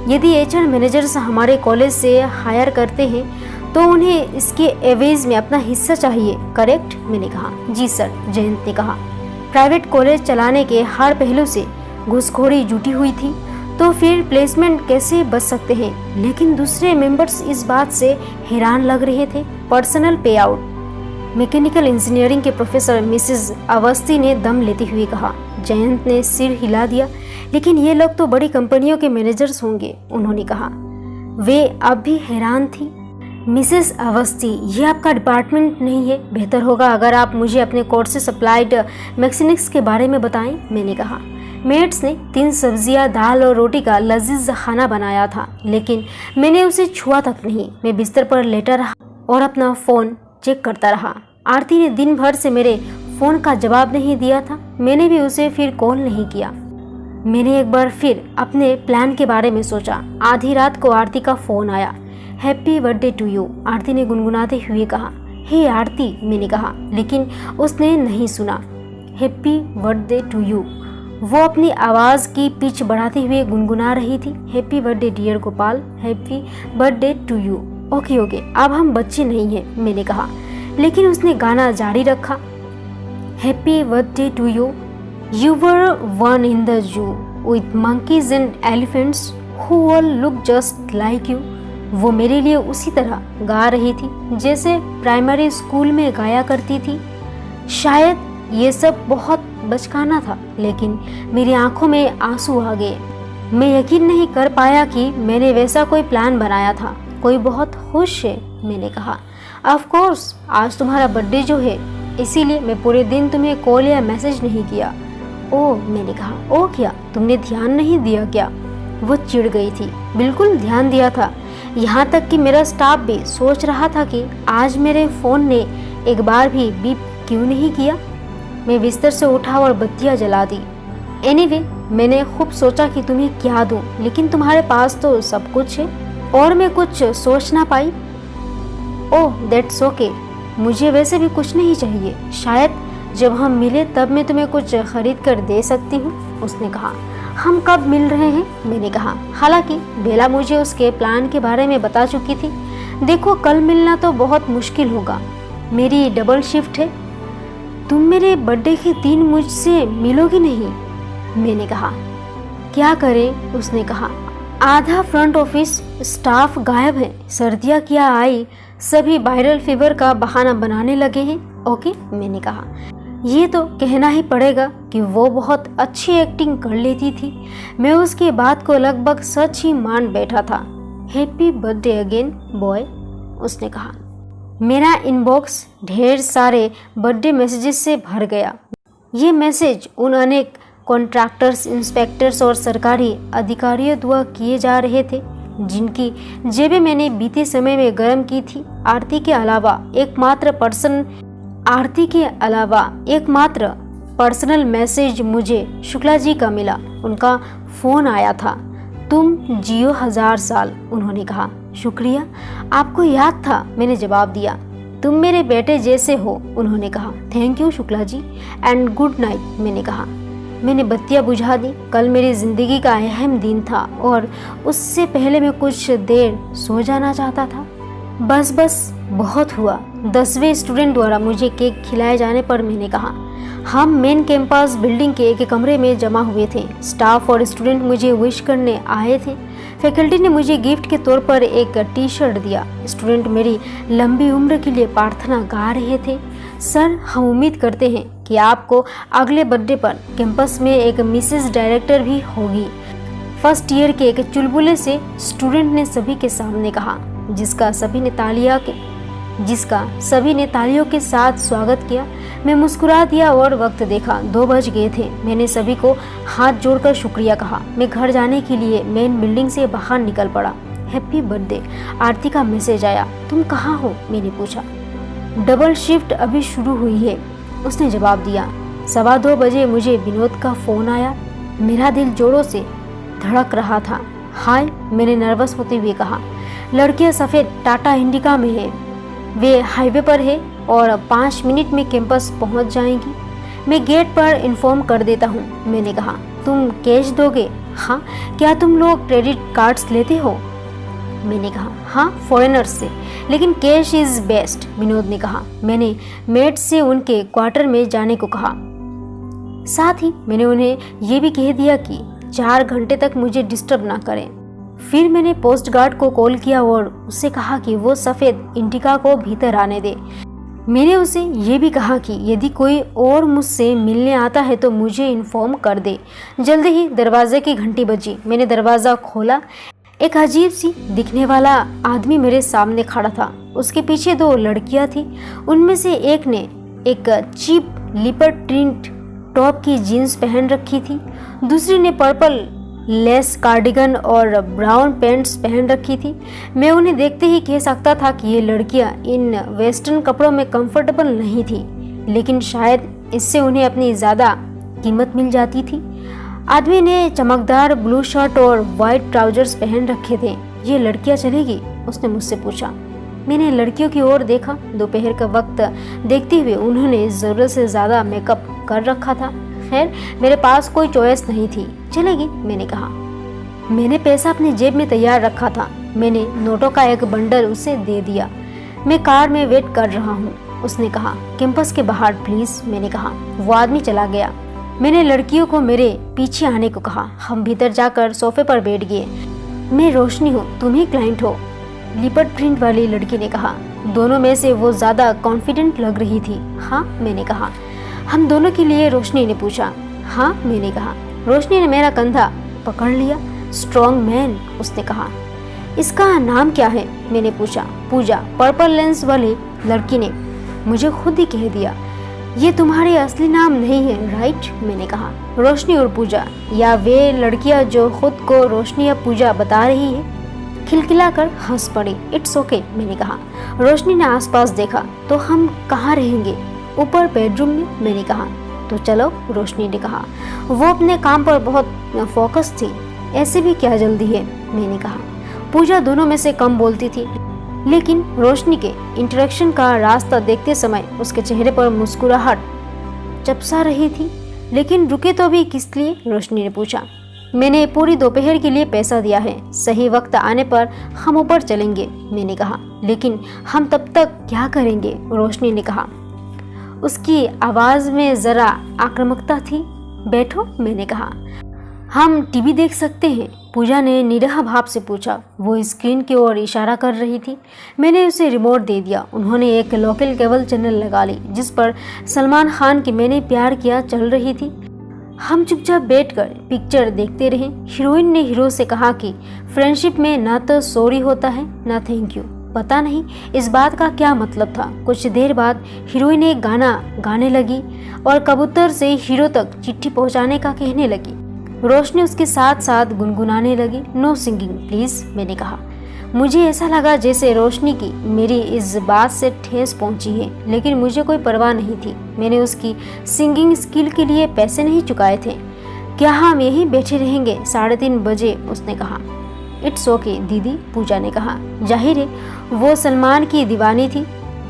यदि HR मैनेजर्स हमारे कॉलेज से हायर करते हैं तो उन्हें इसके एवज में अपना हिस्सा चाहिए, करेक्ट, मैंने कहा। जी सर, जयंत ने कहा। प्राइवेट कॉलेज चलाने के हर पहलू से घूसखोरी जुटी हुई थी, तो फिर प्लेसमेंट कैसे बच सकते हैं? लेकिन दूसरे मेंबर्स इस बात से हैरान लग रहे थे। पर्सनल पे आउट, मैकेनिकल इंजीनियरिंग के प्रोफेसर मिसेस अवस्थी ने दम लेते हुए कहा। जयंत ने सिर हिला दिया। लेकिन ये लोग तो बड़ी कंपनियों के मैनेजर्स होंगे, उन्होंने कहा। वे अब भी हैरान थी। मिसेस अवस्थी, ये आपका डिपार्टमेंट नहीं है। बेहतर होगा अगर आप मुझे अपने कोर्सेस अप्लाइड मैकेनिक्स के बारे में बताएं, मैंने कहा। मेट्स ने 3 सब्जियां, दाल और रोटी का लजीज खाना बनाया था, लेकिन मैंने उसे छुआ तक नहीं। मैं बिस्तर पर लेटा रहा और अपना फ़ोन चेक करता रहा। आरती ने दिन भर से मेरे फ़ोन का जवाब नहीं दिया था। मैंने भी उसे फिर कॉल नहीं किया। मैंने एक बार फिर अपने प्लान के बारे में सोचा। आधी रात को आरती का फ़ोन आया। हैप्पी बर्थडे टू यू, आरती ने गुनगुनाते हुए कहा। हे आरती, मैंने कहा, लेकिन उसने नहीं सुना। हैप्पी बर्थडे टू यू, वो अपनी आवाज़ की पिच बढ़ाते हुए गुनगुना रही थी। Happy birthday dear Gopal, happy birthday to you. Okay okay, अब हम बच्चे नहीं हैं, मैंने कहा। लेकिन उसने गाना जारी रखा। Happy birthday to you, you were one in the zoo with monkeys and elephants who all look just like you. वो मेरे लिए उसी तरह गा रही थी जैसे प्राइमरी स्कूल में गाया करती थी। शायद ये सब बहुत बचकाना था, लेकिन मेरी आंखों में आंसू आ गए। मैं यकीन नहीं कर पाया कि मैंने वैसा कोई प्लान बनाया था। कोई बहुत खुश है, मैंने कहा। ऑफ कोर्स, आज तुम्हारा बर्थडे जो है, इसीलिए मैं पूरे दिन तुम्हें कॉल या मैसेज नहीं किया। ओह, मैंने कहा। ओह क्या, तुमने ध्यान नहीं दिया क्या? वो चिढ़ गई थी। बिल्कुल ध्यान दिया था, यहाँ तक कि मेरा स्टाफ भी सोच रहा था कि आज मेरे फ़ोन ने एक बार भी बीप क्यों नहीं किया। मैं बिस्तर से उठा और बत्तियाँ जला दी। एनीवे, मैंने खूब सोचा कि तुम्हें क्या दूं, लेकिन तुम्हारे पास तो सब कुछ है और मैं कुछ सोच ना पाई। ओह दैट्स ओके, मुझे वैसे भी कुछ नहीं चाहिए। शायद जब हम मिले तब मैं तुम्हें कुछ खरीद कर दे सकती हूँ, उसने कहा। हम कब मिल रहे हैं, मैंने कहा। हालांकि बेला मुझे उसके प्लान के बारे में बता चुकी थी। देखो, कल मिलना तो बहुत मुश्किल होगा, मेरी डबल शिफ्ट है। तुम मेरे बर्थडे के दिन मुझसे मिलोगी नहीं, मैंने कहा। क्या करें, उसने कहा। आधा फ्रंट ऑफिस स्टाफ गायब है। सर्दियाँ क्या आई, सभी वायरल फीवर का बहाना बनाने लगे हैं। ओके, मैंने कहा। ये तो कहना ही पड़ेगा कि वो बहुत अच्छी एक्टिंग कर लेती थी। मैं उसकी बात को लगभग सच ही मान बैठा था। हैप्पी बर्थडे अगेन बॉय, उसने कहा। मेरा इनबॉक्स ढेर सारे बर्थडे मैसेजेस से भर गया। ये मैसेज उन अनेक कॉन्ट्रैक्टर्स, इंस्पेक्टर्स और सरकारी अधिकारियों द्वारा किए जा रहे थे जिनकी जेबें मैंने बीते समय में गर्म की थी। आरती के अलावा एकमात्र पर्सनल मैसेज मुझे शुक्ला जी का मिला। उनका फ़ोन आया था। तुम जियो 1000 साल, उन्होंने कहा। शुक्रिया, आपको याद था, मैंने जवाब दिया। तुम मेरे बेटे जैसे हो, उन्होंने कहा। Thank you Shukla ji, and good night, मैंने कहा। मैंने बत्तियां बुझा दी। कल मेरी जिंदगी का अहम दिन था और उससे पहले मैं कुछ देर सो जाना चाहता था। बस बहुत हुआ। 10वें स्टूडेंट द्वारा मुझे केक खिलाए जाने पर मैंने कहा। हम मेन कैंपस बिल्डिंग के एक कमरे में जमा हुए थे। स्टाफ और स्टूडेंट मुझे विश करने आए थे। फैकल्टी ने मुझे गिफ्ट के तौर पर एक टी शर्ट दिया। स्टूडेंट मेरी लंबी उम्र के लिए प्रार्थना गा रहे थे। सर, हम उम्मीद करते हैं कि आपको अगले बर्थडे पर कैंपस में एक मिसेस डायरेक्टर भी होगी, फर्स्ट ईयर के एक चुलबुले से स्टूडेंट ने सभी के सामने कहा, जिसका सभी ने तालियों के साथ स्वागत किया। मैं मुस्कुरा दिया और वक्त देखा, 2 बज गए थे। मैंने सभी को हाथ जोड़कर शुक्रिया कहा। मैं घर जाने के लिए मेन बिल्डिंग से बाहर निकल पड़ा। हैप्पी बर्थडे, आरती का मैसेज आया। तुम कहाँ हो, मैंने पूछा। डबल शिफ्ट अभी शुरू हुई है, उसने जवाब दिया। 2:15 बजे मुझे विनोद का फोन आया। मेरा दिल जोरों से धड़क रहा था। हाय, मैंने नर्वस होते हुए कहा। लड़कियां सफ़ेद टाटा इंडिका में है, वे हाईवे पर है और 5 मिनट में कैंपस पहुंच जाएंगी। मैं गेट पर इन्फॉर्म कर देता हूं, मैंने कहा। तुम कैश दोगे? हाँ। क्या तुम लोग क्रेडिट कार्ड्स लेते हो? मैंने कहा। हाँ, फॉरेनर्स से, लेकिन कैश इज बेस्ट, विनोद ने कहा। मैंने मेट से उनके क्वार्टर में जाने को कहा। साथ ही मैंने उन्हें यह भी कह दिया कि 4 घंटे तक मुझे डिस्टर्ब ना करें। फिर मैंने पोस्ट गार्ड को कॉल किया और उससे कहा कि वो सफ़ेद इंडिका को भीतर आने दे। मैंने उसे ये भी कहा कि यदि कोई और मुझसे मिलने आता है तो मुझे इन्फॉर्म कर दे। जल्दी ही दरवाजे की घंटी बजी। मैंने दरवाज़ा खोला। एक अजीब सी दिखने वाला आदमी मेरे सामने खड़ा था। उसके पीछे 2 लड़कियां थी। उनमें से एक ने एक चीप लिपर्ड प्रिंट टॉप की जीन्स पहन रखी थी, दूसरी ने पर्पल लेस कार्डिगन और ब्राउन पैंट्स पहन रखी थी। मैं उन्हें देखते ही कह सकता था कि ये लड़कियां इन वेस्टर्न कपड़ों में कंफर्टेबल नहीं थी, लेकिन शायद इससे उन्हें अपनी ज़्यादा कीमत मिल जाती थी। आदमी ने चमकदार ब्लू शर्ट और वाइट ट्राउजर्स पहन रखे थे। ये लड़कियां चलेगी? उसने मुझसे पूछा। मैंने लड़कियों की ओर देखा। दोपहर का वक्त देखते हुए उन्होंने ज़रूरत से ज़्यादा मेकअप कर रखा था। खैर, मेरे पास कोई चॉइस नहीं थी। चलेगी, मैंने कहा। मैंने पैसा अपनी जेब में तैयार रखा था। मैंने नोटों का एक बंडल उसे दे दिया। मैं कार में वेट कर रहा हूँ, उसने कहा। कैंपस के बाहर प्लीज, मैंने कहा। वो आदमी चला गया। मैंने लड़कियों को मेरे पीछे आने को कहा। हम भीतर जाकर सोफे पर बैठ गए। मैं रोशनी हूँ, तुम ही क्लाइंट हो, लिपर्ड प्रिंट वाली लड़की ने कहा। दोनों में से वो ज्यादा कॉन्फिडेंट लग रही थी। हाँ, मैंने कहा। हम दोनों के लिए, रोशनी ने पूछा। हाँ, मैंने कहा। रोशनी ने मेरा कंधा पकड़ लिया। स्ट्रॉन्ग मैन, उसने कहा। इसका नाम क्या है, मैंने पूछा। पूजा, पर्पल लेंस वाली लड़की ने मुझे खुद ही कह दिया। ये तुम्हारे असली नाम नहीं है, राइट, मैंने कहा। रोशनी और पूजा, या वे लड़कियां जो खुद को रोशनी या पूजा बता रही है, खिलखिलाकर हंस पड़ी। इट्स ओके, मैंने कहा। रोशनी ने आसपास देखा। तो हम कहाँ रहेंगे? ऊपर बेडरूम में, मैंने कहा। तो चलो, रोशनी ने कहा। वो अपने काम पर बहुत फोकस थी। ऐसे भी क्या जल्दी है, मैंने कहा। पूजा दोनों में से कम बोलती थी, लेकिन रोशनी के इंटरेक्शन का रास्ता देखते समय उसके चेहरे पर मुस्कुराहट चपसा रही थी। लेकिन रुके तो भी किस लिए, रोशनी ने पूछा। मैंने पूरी दोपहर के लिए पैसा दिया है, सही वक्त आने पर हम ऊपर चलेंगे, मैंने कहा। लेकिन हम तब तक क्या करेंगे, रोशनी ने कहा। उसकी आवाज में जरा आक्रामकता थी। बैठो, मैंने कहा। हम टीवी देख सकते हैं, पूजा ने निराह भाव से पूछा। वो स्क्रीन की ओर इशारा कर रही थी। मैंने उसे रिमोट दे दिया। उन्होंने एक लोकल केबल चैनल लगा ली, जिस पर सलमान खान की मैंने प्यार किया चल रही थी। हम चुपचाप बैठकर पिक्चर देखते रहे। हीरोइन ने हीरो से कहा कि फ्रेंडशिप में ना तो सॉरी होता है ना थैंक यू। पता नहीं इस बात का क्या मतलब था। कुछ देर बाद हीरोइन एक गाना गाने लगी और कबूतर से हीरो तक चिट्ठी पहुंचाने का कहने लगी। रोशनी उसके साथ साथ गुनगुनाने लगी। नो सिंगिंग प्लीज, मैंने कहा। मुझे ऐसा लगा जैसे रोशनी की मेरी इस बात से ठेस पहुंची है, लेकिन मुझे कोई परवाह नहीं थी। मैंने उसकी सिंगिंग स्किल के लिए पैसे नहीं चुकाए थे। क्या हम यहीं बैठे रहेंगे? 3:30 बजे उसने कहा। इट्स ओके दीदी, पूजा ने कहा। जाहिर है वो सलमान की दीवानी थी।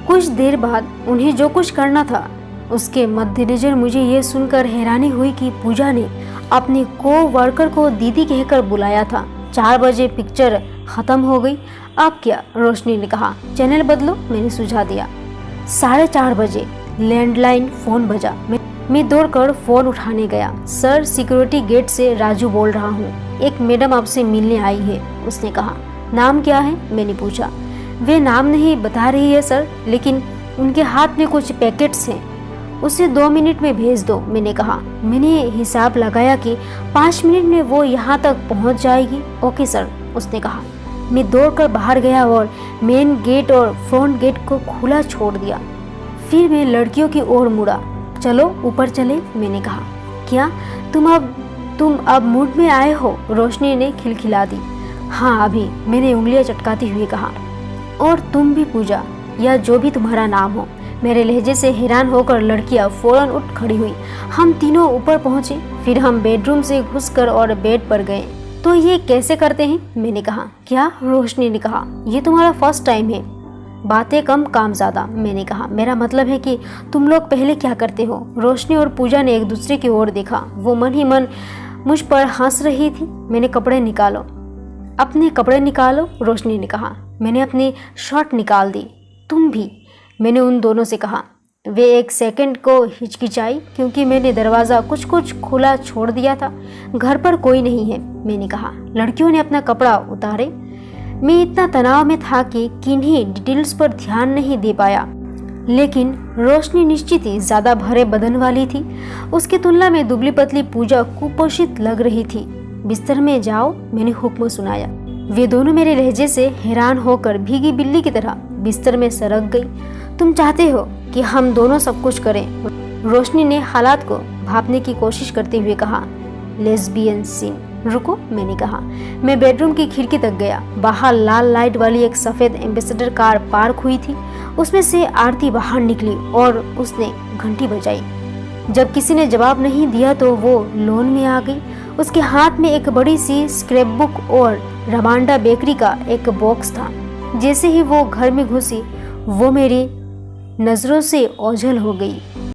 कुछ देर बाद उन्हें जो कुछ करना था उसके मद्देनजर मुझे ये सुनकर हैरानी हुई कि पूजा ने अपने को-वर्कर को दीदी कहकर बुलाया था। 4 बजे पिक्चर खत्म हो गई। अब क्या? रोशनी ने कहा। चैनल बदलो, मैंने सुझाव दिया। 4:30 बजे लैंडलाइन फोन बजा। मैं दौड़कर फोन उठाने गया। सर, सिक्योरिटी गेट से राजू बोल रहा हूँ। एक मैडम आपसे मिलने आई है, उसने कहा। नाम क्या है? मैंने पूछा। वे नाम नहीं बता रही है सर, लेकिन उनके हाथ में कुछ पैकेट्स हैं। उसे 2 मिनट में भेज दो, मैंने कहा। मैंने हिसाब लगाया कि 5 मिनट में वो यहाँ तक पहुँच जाएगी। ओके सर, उसने कहा। मैं दौड़कर बाहर गया और मेन गेट और फ्रंट गेट को खुला छोड़ दिया। फिर मैं लड़कियों की ओर मुड़ा। चलो ऊपर चले, मैंने कहा। क्या तुम अब मूड में आए हो? रोशनी ने खिलखिला दी। हाँ अभी, मैंने उंगलियां चटकाते हुए कहा। और तुम भी पूजा, या जो भी तुम्हारा नाम हो। मेरे लहजे से हैरान होकर लड़कियां फौरन उठ खड़ी हुई। हम तीनों ऊपर पहुंचे। फिर हम बेडरूम से घुसकर और बेड पर गए। तो ये कैसे करते हैं? मैंने कहा। क्या? रोशनी ने कहा। ये तुम्हारा फर्स्ट टाइम है। बातें कम काम ज्यादा, मैंने कहा। मेरा मतलब है कि तुम लोग पहले क्या करते हो? रोशनी और पूजा ने एक दूसरे की ओर देखा। वो मन ही मन मुझ पर हंस रही थी। मैंने कपड़े निकालो। अपने कपड़े निकालो, रोशनी ने कहा। मैंने अपनी शर्ट निकाल दी। तुम भी, मैंने उन दोनों से कहा। वे एक सेकंड को हिचकिचाई क्योंकि मैंने दरवाज़ा कुछ खुला छोड़ दिया था। घर पर कोई नहीं है, मैंने कहा। लड़कियों ने अपना कपड़ा उतारे। मैं इतना तनाव में था कि किन्हीं डिटेल्स पर ध्यान नहीं दे पाया। लेकिन रोशनी निश्चित ही ज्यादा भरे बदन वाली थी। उसकी तुलना में दुबली पतली पूजा कुपोषित लग रही थी। बिस्तर में जाओ, मैंने हुक्म सुनाया। वे दोनों मेरे लहजे से हैरान होकर भीगी बिल्ली की तरह बिस्तर में सरक गई। तुम चाहते हो कि हम दोनों सब कुछ करें? रोशनी ने हालात को भांपने की कोशिश करते हुए कहा। Lesbian scene. रुको, मैंने कहा। मैं बेडरूम की खिड़की तक गया। बाहर लाल लाइट वाली एक सफेद एम्बेसडर कार पार्क हुई थी। उसमें से आरती बाहर निकली और उसने घंटी बजाई। जब किसी ने जवाब नहीं दिया तो वो लॉन में आ गई। उसके हाथ में एक बड़ी सी स्क्रैप बुक और रमांडा बेकरी का एक बॉक्स था। जैसे ही वो घर में घुसी, वो मेरी नजरों से ओझल हो गई।